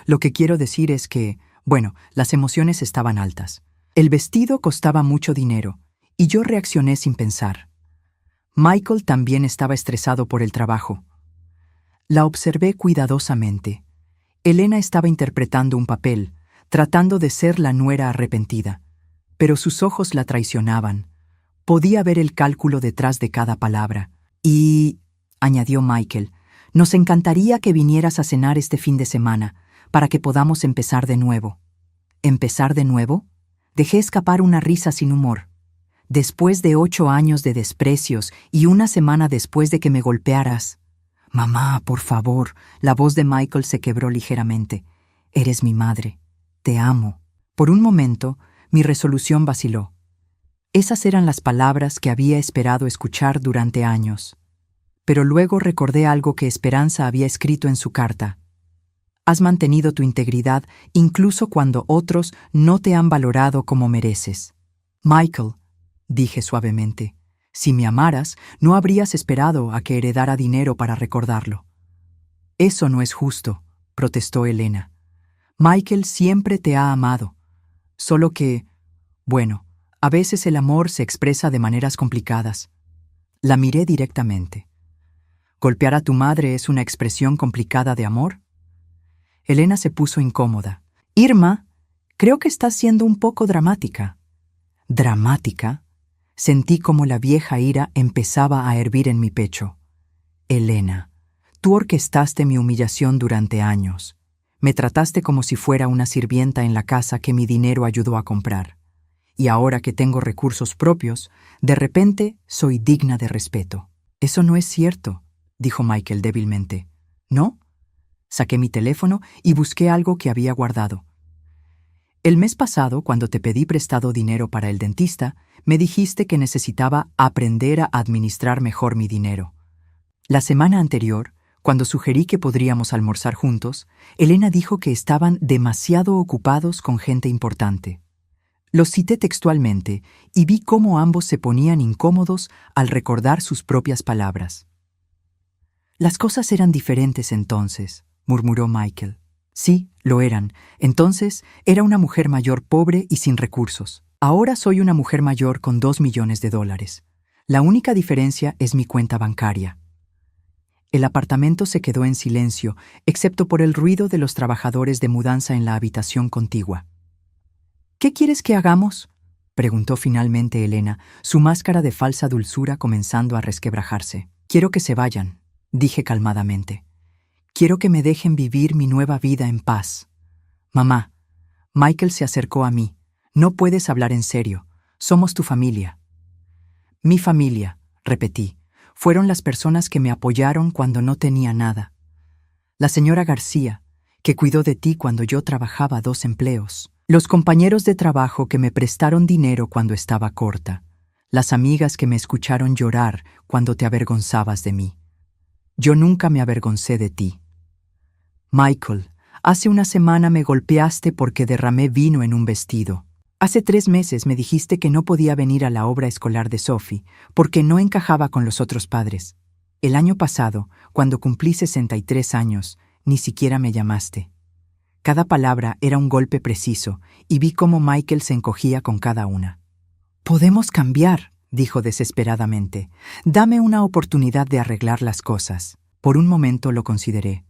Speaker 1: Lo que quiero decir es que, bueno, las emociones estaban altas. El vestido costaba mucho dinero, y yo reaccioné sin pensar. Michael también estaba estresado por el trabajo. La observé cuidadosamente. Elena estaba interpretando un papel, tratando de ser la nuera arrepentida, pero sus ojos la traicionaban. Podía ver el cálculo detrás de cada palabra. «Y», añadió Michael, «nos encantaría que vinieras a cenar este fin de semana, para que podamos empezar de nuevo». «¿Empezar de nuevo?». Dejé escapar una risa sin humor. «Después de 8 años de desprecios y una semana después de que me golpearas». «Mamá, por favor», la voz de Michael se quebró ligeramente. «Eres mi madre. Te amo». Por un momento, mi resolución vaciló. Esas eran las palabras que había esperado escuchar durante años. Pero luego recordé algo que Esperanza había escrito en su carta. «Has mantenido tu integridad incluso cuando otros no te han valorado como mereces». «Michael», dije suavemente, «si me amaras, no habrías esperado a que heredara dinero para recordarlo». «Eso no es justo». protestó Elena. Michael siempre te ha amado. Solo que, bueno, a veces el amor se expresa de maneras complicadas. La miré directamente. ¿Golpear a tu madre es una expresión complicada de amor? Elena se puso incómoda. Irma, creo que estás siendo un poco dramática. ¿Dramática? Sentí como la vieja ira empezaba a hervir en mi pecho. Elena, tú orquestaste mi humillación durante años. Me trataste como si fuera una sirvienta en la casa que mi dinero ayudó a comprar. Y ahora que tengo recursos propios, de repente soy digna de respeto. Eso no es cierto, dijo Michael débilmente. ¿No? Saqué mi teléfono y busqué algo que había guardado. El mes pasado, cuando te pedí prestado dinero para el dentista, me dijiste que necesitaba aprender a administrar mejor mi dinero. La semana anterior, cuando sugerí que podríamos almorzar juntos, Elena dijo que estaban demasiado ocupados con gente importante. Los cité textualmente y vi cómo ambos se ponían incómodos al recordar sus propias palabras. Las cosas eran diferentes entonces, murmuró Michael. Sí, lo eran. Entonces era una mujer mayor pobre y sin recursos. Ahora soy una mujer mayor con $2 millones. La única diferencia es mi cuenta bancaria. El apartamento se quedó en silencio, excepto por el ruido de los trabajadores de mudanza en la habitación contigua. ¿Qué quieres que hagamos?, preguntó finalmente Elena, su máscara de falsa dulzura comenzando a resquebrajarse. Quiero que se vayan, dije calmadamente. Quiero que me dejen vivir mi nueva vida en paz. Mamá, Michael se acercó a mí. No puedes hablar en serio. Somos tu familia. Mi familia, repetí. Fueron las personas que me apoyaron cuando no tenía nada. La señora García, que cuidó de ti cuando yo trabajaba 2 empleos. Los compañeros de trabajo que me prestaron dinero cuando estaba corta. Las amigas que me escucharon llorar cuando te avergonzabas de mí. Yo nunca me avergoncé de ti. Michael, hace una semana me golpeaste porque derramé vino en un vestido. Hace 3 meses me dijiste que no podía venir a la obra escolar de Sophie porque no encajaba con los otros padres. El año pasado, cuando cumplí 63 años, ni siquiera me llamaste. Cada palabra era un golpe preciso y vi cómo Michael se encogía con cada una. «Podemos cambiar», dijo desesperadamente. «Dame una oportunidad de arreglar las cosas». Por un momento lo consideré.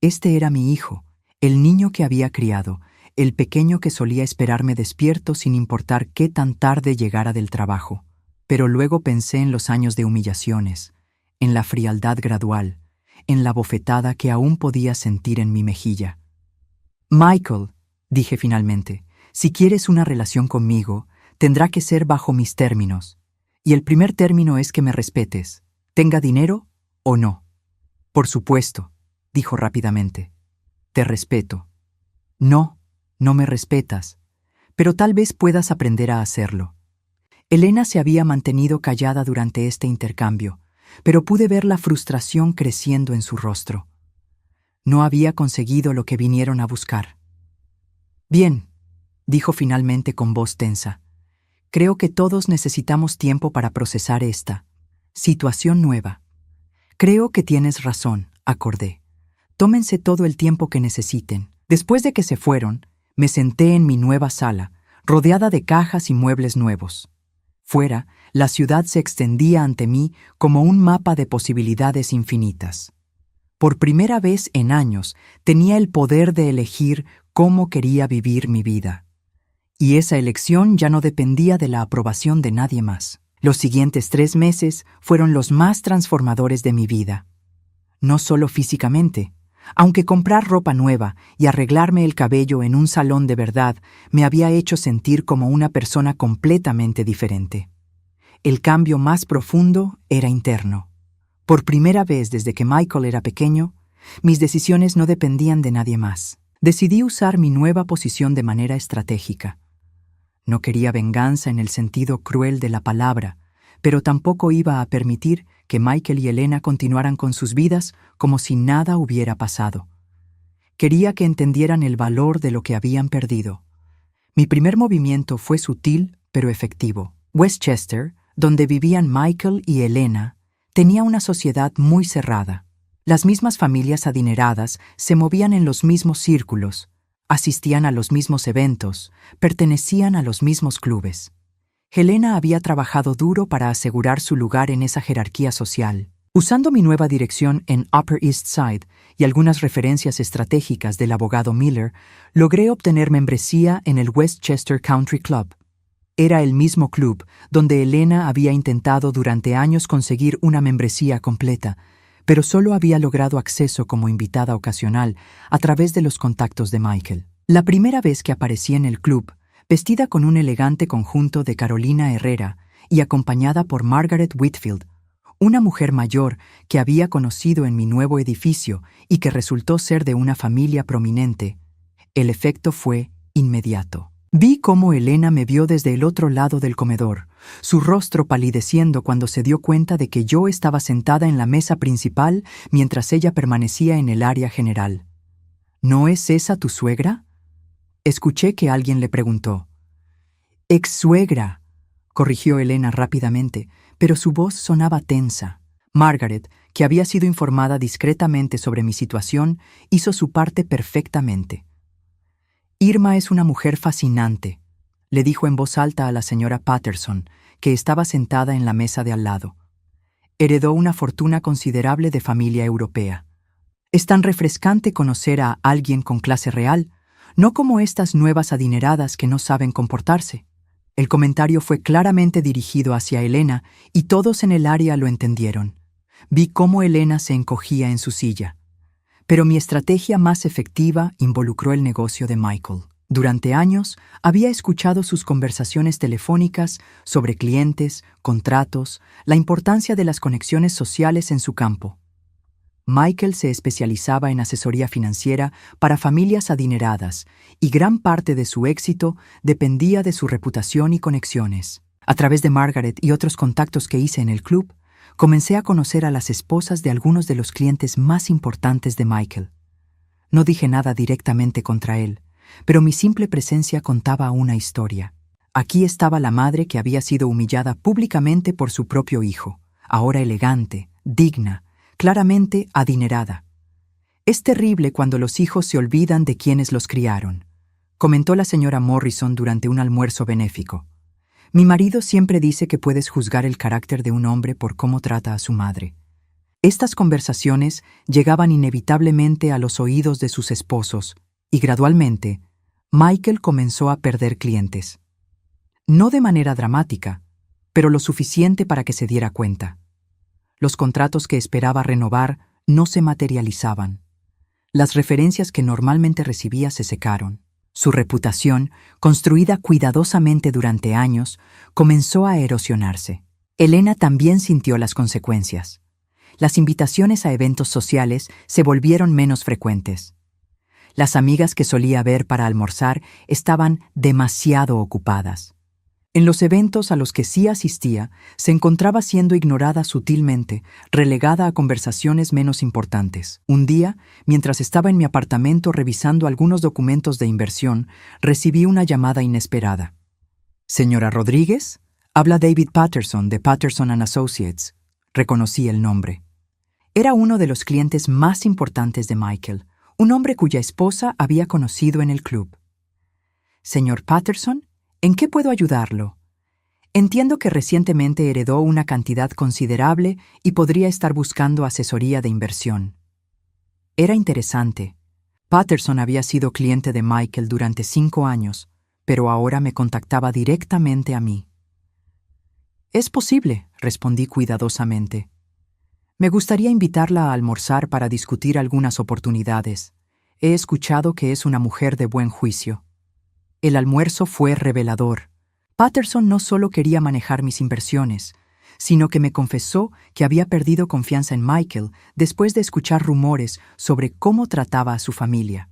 Speaker 1: Este era mi hijo, el niño que había criado, el pequeño que solía esperarme despierto sin importar qué tan tarde llegara del trabajo. Pero luego pensé en los años de humillaciones, en la frialdad gradual, en la bofetada que aún podía sentir en mi mejilla. «Michael», dije finalmente, «si quieres una relación conmigo, tendrá que ser bajo mis términos. Y el primer término es que me respetes, tenga dinero o no». «Por supuesto», dijo rápidamente. «Te respeto». «No, no me respetas, pero tal vez puedas aprender a hacerlo». Elena se había mantenido callada durante este intercambio, pero pude ver la frustración creciendo en su rostro. No había conseguido lo que vinieron a buscar. «Bien», dijo finalmente con voz tensa. «Creo que todos necesitamos tiempo para procesar esta situación nueva». «Creo que tienes razón», acordé. «Tómense todo el tiempo que necesiten». Después de que se fueron, me senté en mi nueva sala, rodeada de cajas y muebles nuevos. Fuera, la ciudad se extendía ante mí como un mapa de posibilidades infinitas. Por primera vez en años, tenía el poder de elegir cómo quería vivir mi vida. Y esa elección ya no dependía de la aprobación de nadie más. Los siguientes 3 meses fueron los más transformadores de mi vida. No solo físicamente, aunque comprar ropa nueva y arreglarme el cabello en un salón de verdad me había hecho sentir como una persona completamente diferente. El cambio más profundo era interno. Por primera vez desde que Michael era pequeño, mis decisiones no dependían de nadie más. Decidí usar mi nueva posición de manera estratégica. No quería venganza en el sentido cruel de la palabra, pero tampoco iba a permitir que Michael y Elena continuaran con sus vidas como si nada hubiera pasado. Quería que entendieran el valor de lo que habían perdido. Mi primer movimiento fue sutil pero efectivo. Westchester, donde vivían Michael y Elena, tenía una sociedad muy cerrada. Las mismas familias adineradas se movían en los mismos círculos, asistían a los mismos eventos, pertenecían a los mismos clubes. Helena había trabajado duro para asegurar su lugar en esa jerarquía social. Usando mi nueva dirección en Upper East Side y algunas referencias estratégicas del abogado Miller, logré obtener membresía en el Westchester Country Club. Era el mismo club donde Helena había intentado durante años conseguir una membresía completa, pero solo había logrado acceso como invitada ocasional a través de los contactos de Michael. La primera vez que aparecí en el club, vestida con un elegante conjunto de Carolina Herrera y acompañada por Margaret Whitfield, una mujer mayor que había conocido en mi nuevo edificio y que resultó ser de una familia prominente, el efecto fue inmediato. Vi cómo Helena me vio desde el otro lado del comedor, su rostro palideciendo cuando se dio cuenta de que yo estaba sentada en la mesa principal mientras ella permanecía en el área general. ¿No es esa tu suegra? Escuché que alguien le preguntó. «Ex-suegra», corrigió Helena rápidamente, pero su voz sonaba tensa. Margaret, que había sido informada discretamente sobre mi situación, hizo su parte perfectamente. «Irma es una mujer fascinante», le dijo en voz alta a la señora Patterson, que estaba sentada en la mesa de al lado. Heredó una fortuna considerable de familia europea. Es tan refrescante conocer a alguien con clase real, no como estas nuevas adineradas que no saben comportarse. El comentario fue claramente dirigido hacia Helena y todos en el área lo entendieron. Vi cómo Helena se encogía en su silla. Pero mi estrategia más efectiva involucró el negocio de Michael. Durante años había escuchado sus conversaciones telefónicas sobre clientes, contratos, la importancia de las conexiones sociales en su campo. Michael se especializaba en asesoría financiera para familias adineradas y gran parte de su éxito dependía de su reputación y conexiones. A través de Margaret y otros contactos que hice en el club, comencé a conocer a las esposas de algunos de los clientes más importantes de Michael. No dije nada directamente contra él, pero mi simple presencia contaba una historia. Aquí estaba la madre que había sido humillada públicamente por su propio hijo, ahora elegante, digna, claramente adinerada. Es terrible cuando los hijos se olvidan de quienes los criaron, comentó la señora Morrison durante un almuerzo benéfico. Mi marido siempre dice que puedes juzgar el carácter de un hombre por cómo trata a su madre. Estas conversaciones llegaban inevitablemente a los oídos de sus esposos y gradualmente Michael comenzó a perder clientes. No de manera dramática, pero lo suficiente para que se diera cuenta. Los contratos que esperaba renovar no se materializaban. Las referencias que normalmente recibía se secaron. Su reputación, construida cuidadosamente durante años, comenzó a erosionarse. Helena también sintió las consecuencias. Las invitaciones a eventos sociales se volvieron menos frecuentes. Las amigas que solía ver para almorzar estaban demasiado ocupadas. En los eventos a los que sí asistía, se encontraba siendo ignorada sutilmente, relegada a conversaciones menos importantes. Un día, mientras estaba en mi apartamento revisando algunos documentos de inversión, recibí una llamada inesperada. «Señora Rodríguez, habla David Patterson de Patterson & Associates». Reconocí el nombre. Era uno de los clientes más importantes de Michael, un hombre cuya esposa había conocido en el club. «Señor Patterson, ¿en qué puedo ayudarlo? Entiendo que recientemente heredó una cantidad considerable y podría estar buscando asesoría de inversión». Era interesante. Patterson había sido cliente de Michael durante 5 años, pero ahora me contactaba directamente a mí. «Es posible», respondí cuidadosamente. «Me gustaría invitarla a almorzar para discutir algunas oportunidades. He escuchado que es una mujer de buen juicio». El almuerzo fue revelador. Patterson no solo quería manejar mis inversiones, sino que me confesó que había perdido confianza en Michael después de escuchar rumores sobre cómo trataba a su familia.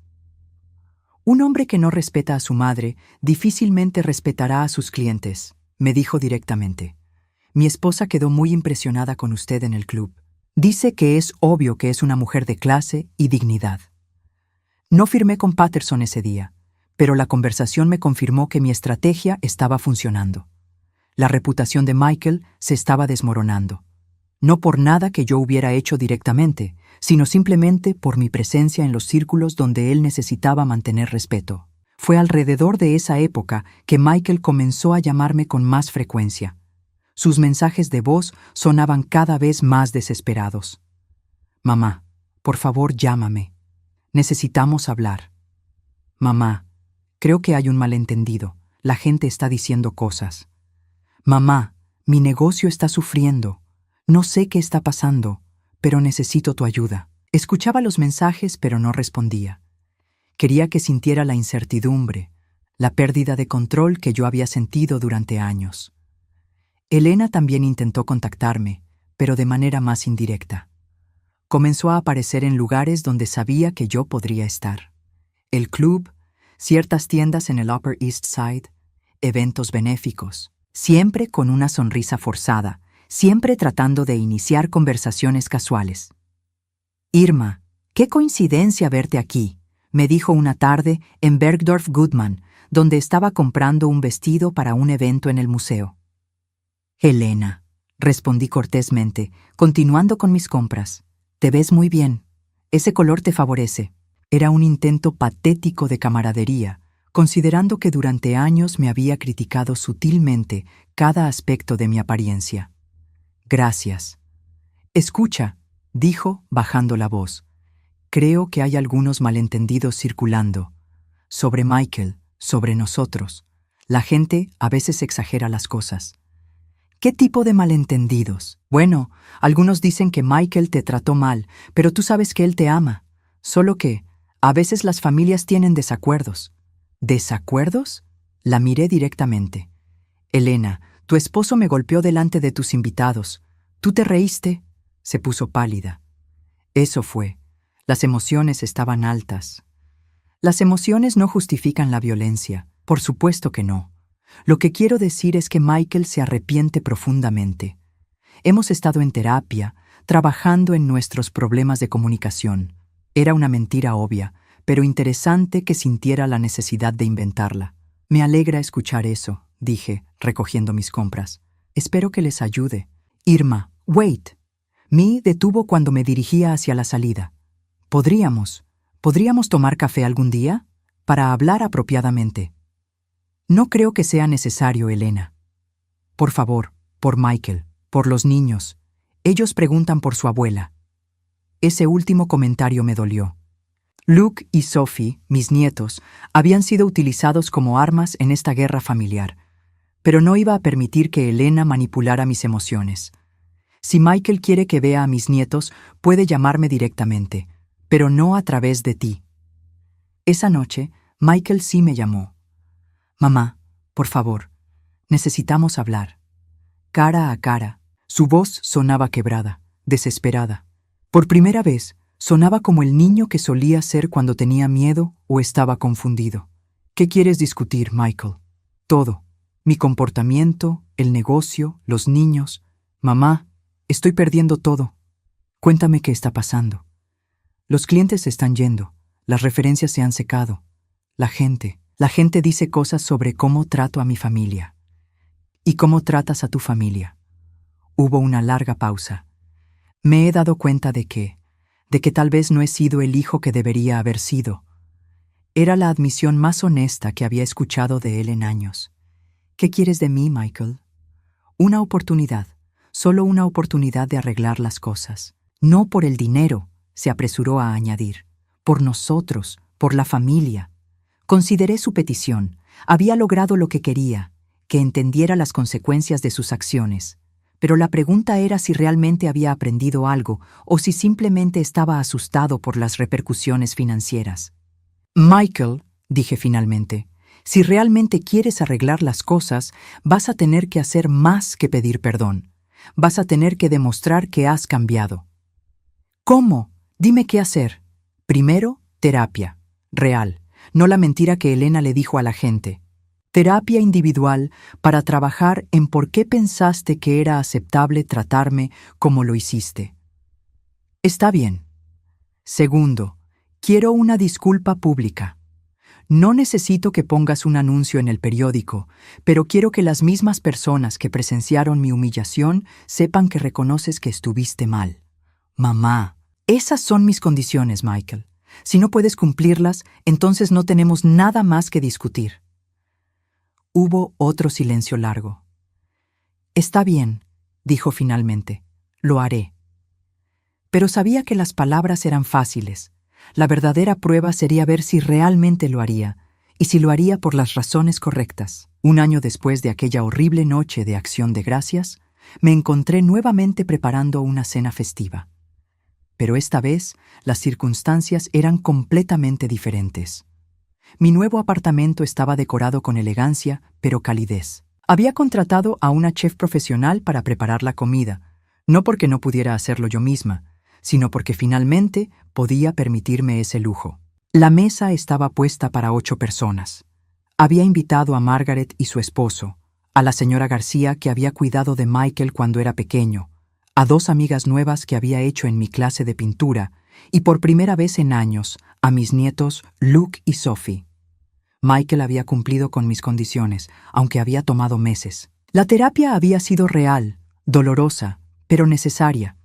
Speaker 1: «Un hombre que no respeta a su madre difícilmente respetará a sus clientes», me dijo directamente. «Mi esposa quedó muy impresionada con usted en el club. Dice que es obvio que es una mujer de clase y dignidad». No firmé con Patterson ese día, pero la conversación me confirmó que mi estrategia estaba funcionando. La reputación de Michael se estaba desmoronando. No por nada que yo hubiera hecho directamente, sino simplemente por mi presencia en los círculos donde él necesitaba mantener respeto. Fue alrededor de esa época que Michael comenzó a llamarme con más frecuencia. Sus mensajes de voz sonaban cada vez más desesperados. Mamá, por favor, llámame. Necesitamos hablar. Mamá, creo que hay un malentendido. La gente está diciendo cosas. Mamá, mi negocio está sufriendo. No sé qué está pasando, pero necesito tu ayuda. Escuchaba los mensajes, pero no respondía. Quería que sintiera la incertidumbre, la pérdida de control que yo había sentido durante años. Elena también intentó contactarme, pero de manera más indirecta. Comenzó a aparecer en lugares donde sabía que yo podría estar. El club, ciertas tiendas en el Upper East Side, eventos benéficos, siempre con una sonrisa forzada, siempre tratando de iniciar conversaciones casuales. Irma, qué coincidencia verte aquí, me dijo una tarde en Bergdorf Goodman, donde estaba comprando un vestido para un evento en el museo. Elena, respondí cortésmente, continuando con mis compras. Te ves muy bien. Ese color te favorece. Era un intento patético de camaradería, considerando que durante años me había criticado sutilmente cada aspecto de mi apariencia. Gracias. Escucha, dijo, bajando la voz. Creo que hay algunos malentendidos circulando. Sobre Michael, sobre nosotros. La gente a veces exagera las cosas. ¿Qué tipo de malentendidos? Bueno, algunos dicen que Michael te trató mal, pero tú sabes que él te ama. Solo que, a veces las familias tienen desacuerdos. ¿Desacuerdos? La miré directamente. Elena, tu esposo me golpeó delante de tus invitados. ¿Tú te reíste? Se puso pálida. Eso fue. Las emociones estaban altas. Las emociones no justifican la violencia. Por supuesto que no. Lo que quiero decir es que Michael se arrepiente profundamente. Hemos estado en terapia, trabajando en nuestros problemas de comunicación. Era una mentira obvia, pero interesante que sintiera la necesidad de inventarla. Me alegra escuchar eso, dije, recogiendo mis compras. Espero que les ayude. Irma, wait. Me detuvo cuando me dirigía hacia la salida. ¿Podríamos tomar café algún día? Para hablar apropiadamente. No creo que sea necesario, Elena. Por favor, por Michael, por los niños. Ellos preguntan por su abuela. Ese último comentario me dolió. Luke y Sophie, mis nietos, habían sido utilizados como armas en esta guerra familiar, pero no iba a permitir que Elena manipulara mis emociones. Si Michael quiere que vea a mis nietos, puede llamarme directamente, pero no a través de ti. Esa noche, Michael sí me llamó. Mamá, por favor, necesitamos hablar. Cara a cara. Su voz sonaba quebrada, desesperada. Por primera vez, sonaba como el niño que solía ser cuando tenía miedo o estaba confundido. ¿Qué quieres discutir, Michael? Todo. Mi comportamiento, el negocio, los niños. Mamá, estoy perdiendo todo. Cuéntame qué está pasando. Los clientes se están yendo. Las referencias se han secado. La gente dice cosas sobre cómo trato a mi familia. ¿Y cómo tratas a tu familia? Hubo una larga pausa. Me he dado cuenta de que tal vez no he sido el hijo que debería haber sido. Era la admisión más honesta que había escuchado de él en años. ¿Qué quieres de mí, Michael? Una oportunidad, solo una oportunidad de arreglar las cosas. No por el dinero, se apresuró a añadir. Por nosotros, por la familia. Consideré su petición. Había logrado lo que quería, que entendiera las consecuencias de sus acciones. Pero la pregunta era si realmente había aprendido algo o si simplemente estaba asustado por las repercusiones financieras. Michael, dije finalmente, si realmente quieres arreglar las cosas, vas a tener que hacer más que pedir perdón. Vas a tener que demostrar que has cambiado. ¿Cómo? Dime qué hacer. Primero, terapia. Real. No la mentira que Elena le dijo a la gente. Terapia individual para trabajar en por qué pensaste que era aceptable tratarme como lo hiciste. Está bien. Segundo, quiero una disculpa pública. No necesito que pongas un anuncio en el periódico, pero quiero que las mismas personas que presenciaron mi humillación sepan que reconoces que estuviste mal. Mamá, esas son mis condiciones, Michael. Si no puedes cumplirlas, entonces no tenemos nada más que discutir. Hubo otro silencio largo. Está bien, dijo finalmente. Lo haré. Pero sabía que las palabras eran fáciles. La verdadera prueba sería ver si realmente lo haría, y si lo haría por las razones correctas. Un año después de aquella horrible noche de Acción de Gracias, me encontré nuevamente preparando una cena festiva. Pero esta vez, las circunstancias eran completamente diferentes. Mi nuevo apartamento estaba decorado con elegancia, pero calidez. Había contratado a una chef profesional para preparar la comida, no porque no pudiera hacerlo yo misma, sino porque finalmente podía permitirme ese lujo. La mesa estaba puesta para 8 personas. Había invitado a Margaret y su esposo, a la señora García que había cuidado de Michael cuando era pequeño, a 2 amigas nuevas que había hecho en mi clase de pintura, y por primera vez en años, a mis nietos Luke y Sophie. Michael había cumplido con mis condiciones, aunque había tomado meses. La terapia había sido real, dolorosa, pero necesaria.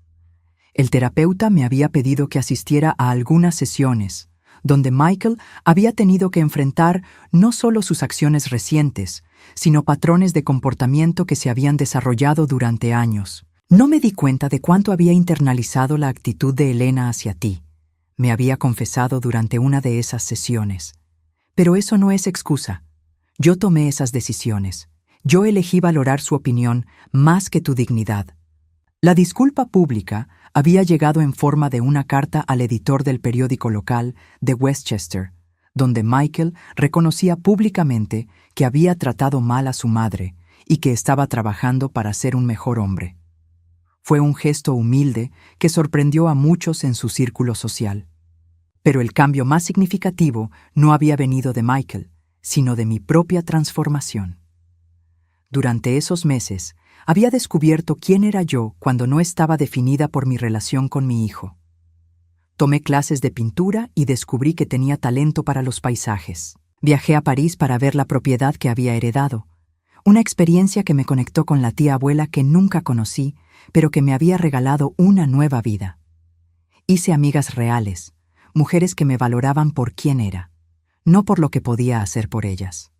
Speaker 1: El terapeuta me había pedido que asistiera a algunas sesiones, donde Michael había tenido que enfrentar no solo sus acciones recientes, sino patrones de comportamiento que se habían desarrollado durante años. No me di cuenta de cuánto había internalizado la actitud de Elena hacia ti, me había confesado durante una de esas sesiones. Pero eso no es excusa. Yo tomé esas decisiones. Yo elegí valorar su opinión más que tu dignidad. La disculpa pública había llegado en forma de una carta al editor del periódico local de Westchester, donde Michael reconocía públicamente que había tratado mal a su madre y que estaba trabajando para ser un mejor hombre. Fue un gesto humilde que sorprendió a muchos en su círculo social. Pero el cambio más significativo no había venido de Michael, sino de mi propia transformación. Durante esos meses, había descubierto quién era yo cuando no estaba definida por mi relación con mi hijo. Tomé clases de pintura y descubrí que tenía talento para los paisajes. Viajé a París para ver la propiedad que había heredado, una experiencia que me conectó con la tía abuela que nunca conocí, pero que me había regalado una nueva vida. Hice amigas reales, mujeres que me valoraban por quién era, no por lo que podía hacer por ellas.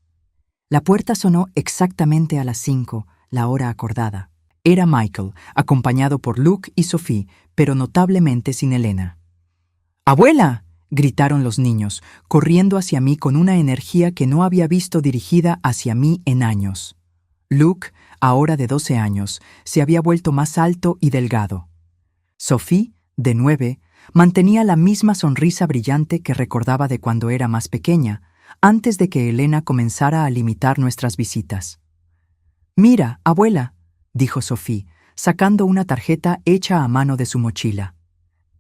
Speaker 1: La puerta sonó exactamente a las 5, la hora acordada. Era Michael, acompañado por Luke y Sophie, pero notablemente sin Elena. ¡Abuela!, gritaron los niños, corriendo hacia mí con una energía que no había visto dirigida hacia mí en años. Luke, ahora de 12 años, se había vuelto más alto y delgado. Sophie, de 9, mantenía la misma sonrisa brillante que recordaba de cuando era más pequeña, antes de que Elena comenzara a limitar nuestras visitas. «Mira, abuela», dijo Sophie, sacando una tarjeta hecha a mano de su mochila.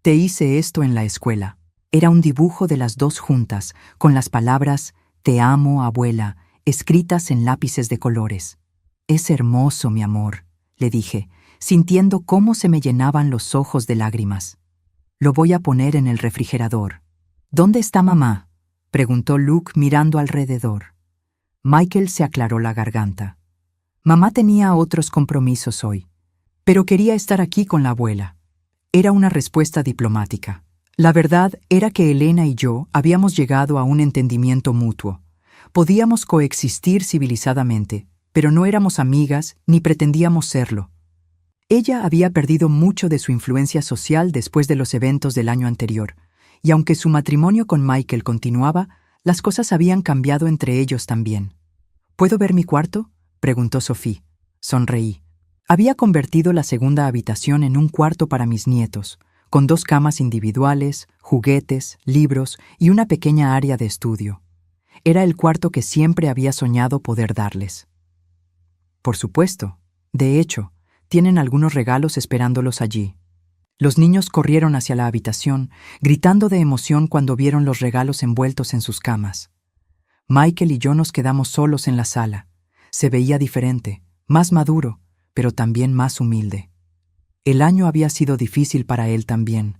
Speaker 1: «Te hice esto en la escuela». Era un dibujo de las 2 juntas, con las palabras «Te amo, abuela», escritas en lápices de colores. «Es hermoso, mi amor», le dije, sintiendo cómo se me llenaban los ojos de lágrimas. «Lo voy a poner en el refrigerador». «¿Dónde está mamá?», preguntó Luke mirando alrededor. Michael se aclaró la garganta. Mamá tenía otros compromisos hoy, pero quería estar aquí con la abuela. Era una respuesta diplomática. La verdad era que Elena y yo habíamos llegado a un entendimiento mutuo. Podíamos coexistir civilizadamente, pero no éramos amigas ni pretendíamos serlo. Ella había perdido mucho de su influencia social después de los eventos del año anterior, y aunque su matrimonio con Michael continuaba, las cosas habían cambiado entre ellos también. «¿Puedo ver mi cuarto?», preguntó Sophie. Sonreí. Había convertido la segunda habitación en un cuarto para mis nietos, con 2 camas individuales, juguetes, libros y una pequeña área de estudio. Era el cuarto que siempre había soñado poder darles. Por supuesto. De hecho, tienen algunos regalos esperándolos allí. Los niños corrieron hacia la habitación, gritando de emoción cuando vieron los regalos envueltos en sus camas. Michael y yo nos quedamos solos en la sala. Se veía diferente, más maduro, pero también más humilde. El año había sido difícil para él también.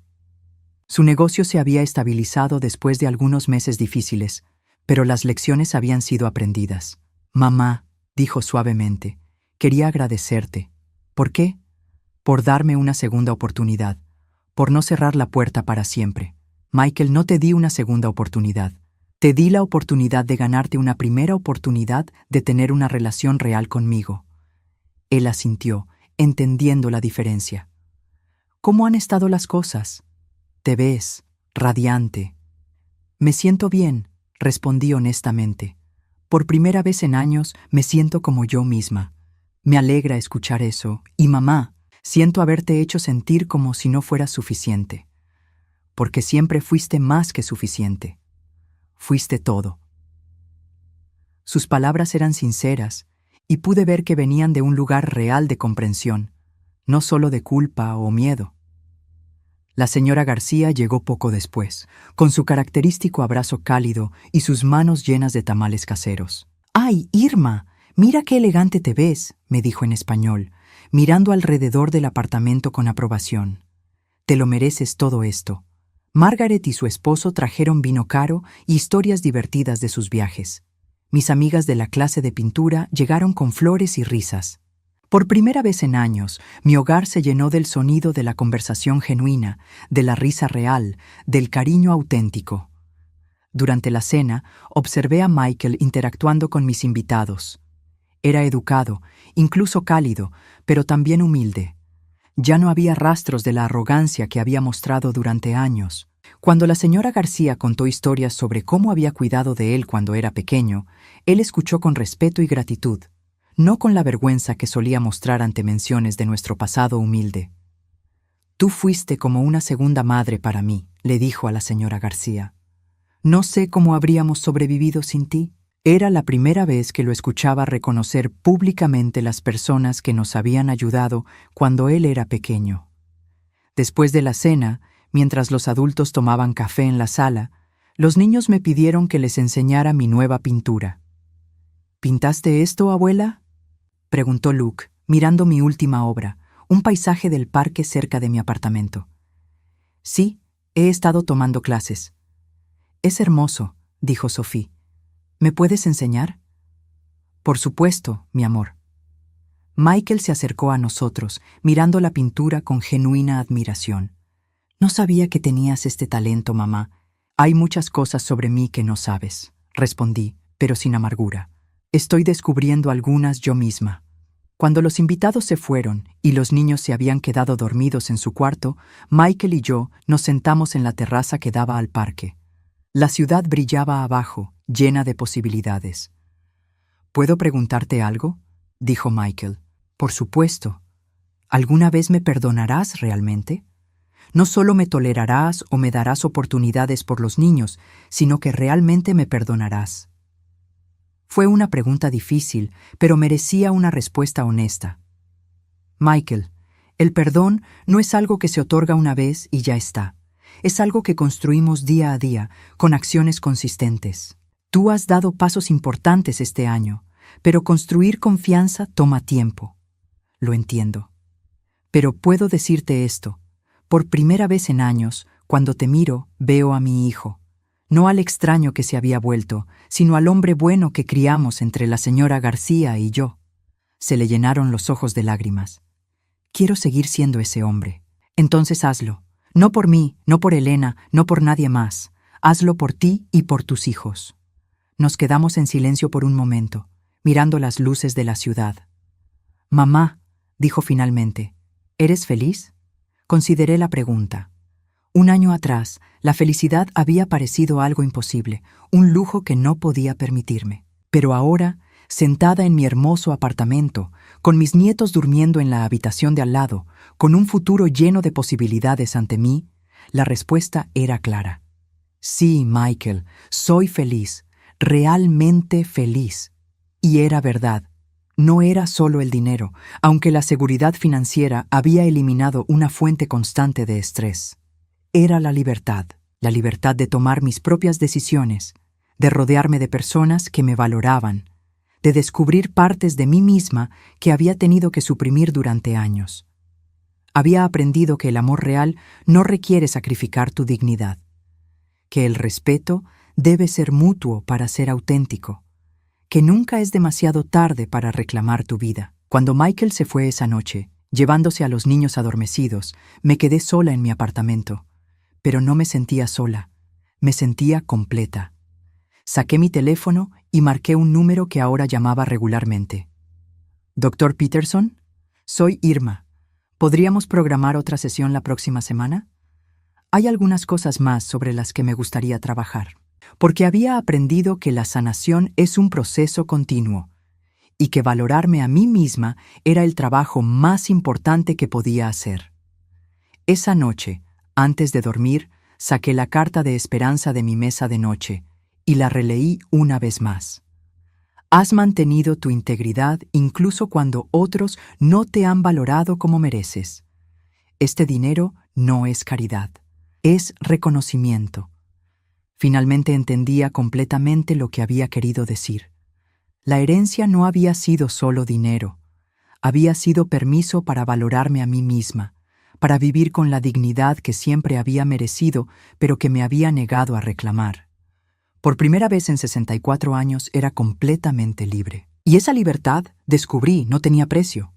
Speaker 1: Su negocio se había estabilizado después de algunos meses difíciles, Pero las lecciones habían sido aprendidas. Mamá, dijo suavemente, quería agradecerte. ¿Por qué? Por darme una segunda oportunidad, por no cerrar la puerta para siempre. Michael, no te di una segunda oportunidad. Te di la oportunidad de ganarte una primera oportunidad de tener una relación real conmigo. Él asintió, entendiendo la diferencia. ¿Cómo han estado las cosas? Te ves radiante. Me siento bien, respondí honestamente. Por primera vez en años me siento como yo misma. Me alegra escuchar eso. Y mamá, siento haberte hecho sentir como si no fueras suficiente. Porque siempre fuiste más que suficiente. Fuiste todo. Sus palabras eran sinceras, y pude ver que venían de un lugar real de comprensión, no solo de culpa o miedo. La señora García llegó poco después, con su característico abrazo cálido y sus manos llenas de tamales caseros. «¡Ay, Irma! Mira qué elegante te ves», me dijo en español, mirando alrededor del apartamento con aprobación. «Te lo mereces todo esto». Margaret y su esposo trajeron vino caro y historias divertidas de sus viajes. Mis amigas de la clase de pintura llegaron con flores y risas. Por primera vez en años, mi hogar se llenó del sonido de la conversación genuina, de la risa real, del cariño auténtico. Durante la cena, observé a Michael interactuando con mis invitados. Era educado, incluso cálido, pero también humilde. Ya no había rastros de la arrogancia que había mostrado durante años. Cuando la señora García contó historias sobre cómo había cuidado de él cuando era pequeño, él escuchó con respeto y gratitud, no con la vergüenza que solía mostrar ante menciones de nuestro pasado humilde. «Tú fuiste como una segunda madre para mí», le dijo a la señora García. «No sé cómo habríamos sobrevivido sin ti». Era la primera vez que lo escuchaba reconocer públicamente las personas que nos habían ayudado cuando él era pequeño. Después de la cena, mientras los adultos tomaban café en la sala, los niños me pidieron que les enseñara mi nueva pintura. «¿Pintaste esto, abuela?», preguntó Luke, mirando mi última obra, un paisaje del parque cerca de mi apartamento. «Sí, he estado tomando clases». «Es hermoso», dijo Sophie. «¿Me puedes enseñar?» «Por supuesto, mi amor». Michael se acercó a nosotros, mirando la pintura con genuina admiración. «No sabía que tenías este talento, mamá. Hay muchas cosas sobre mí que no sabes», respondí, pero sin amargura. «Estoy descubriendo algunas yo misma». Cuando los invitados se fueron y los niños se habían quedado dormidos en su cuarto, Michael y yo nos sentamos en la terraza que daba al parque. La ciudad brillaba abajo, llena de posibilidades. «¿Puedo preguntarte algo?», dijo Michael. «Por supuesto. ¿Alguna vez me perdonarás realmente? No solo me tolerarás o me darás oportunidades por los niños, sino que realmente me perdonarás». Fue una pregunta difícil, pero merecía una respuesta honesta. «Michael, el perdón no es algo que se otorga una vez y ya está. Es algo que construimos día a día, con acciones consistentes. Tú has dado pasos importantes este año, pero construir confianza toma tiempo. Lo entiendo. Pero puedo decirte esto. Por primera vez en años, cuando te miro, veo a mi hijo. No al extraño que se había vuelto, sino al hombre bueno que criamos entre la señora García y yo». Se le llenaron los ojos de lágrimas. «Quiero seguir siendo ese hombre. Entonces hazlo. No por mí, no por Elena, no por nadie más. Hazlo por ti y por tus hijos». Nos quedamos en silencio por un momento, mirando las luces de la ciudad. «Mamá», dijo finalmente, «¿eres feliz?». Consideré la pregunta. Un año atrás, la felicidad había parecido algo imposible, un lujo que no podía permitirme. Pero ahora, sentada en mi hermoso apartamento, con mis nietos durmiendo en la habitación de al lado, con un futuro lleno de posibilidades ante mí, la respuesta era clara. Sí, Michael, soy feliz, realmente feliz. Y era verdad. No era solo el dinero, aunque la seguridad financiera había eliminado una fuente constante de estrés. Era la libertad de tomar mis propias decisiones, de rodearme de personas que me valoraban, de descubrir partes de mí misma que había tenido que suprimir durante años. Había aprendido que el amor real no requiere sacrificar tu dignidad, que el respeto debe ser mutuo para ser auténtico, que nunca es demasiado tarde para reclamar tu vida. Cuando Michael se fue esa noche, llevándose a los niños adormecidos, me quedé sola en mi apartamento. Pero no me sentía sola, me sentía completa. Saqué mi teléfono y marqué un número que ahora llamaba regularmente. «¿Doctor Peterson? Soy Irma. ¿Podríamos programar otra sesión la próxima semana? Hay algunas cosas más sobre las que me gustaría trabajar». Porque había aprendido que la sanación es un proceso continuo y que valorarme a mí misma era el trabajo más importante que podía hacer. Esa noche, antes de dormir, saqué la carta de esperanza de mi mesa de noche y la releí una vez más. Has mantenido tu integridad incluso cuando otros no te han valorado como mereces. Este dinero no es caridad, es reconocimiento. Finalmente entendía completamente lo que había querido decir. La herencia no había sido solo dinero, había sido permiso para valorarme a mí misma, para vivir con la dignidad que siempre había merecido, pero que me había negado a reclamar. Por primera vez en 64 años era completamente libre. Y esa libertad, descubrí, no tenía precio.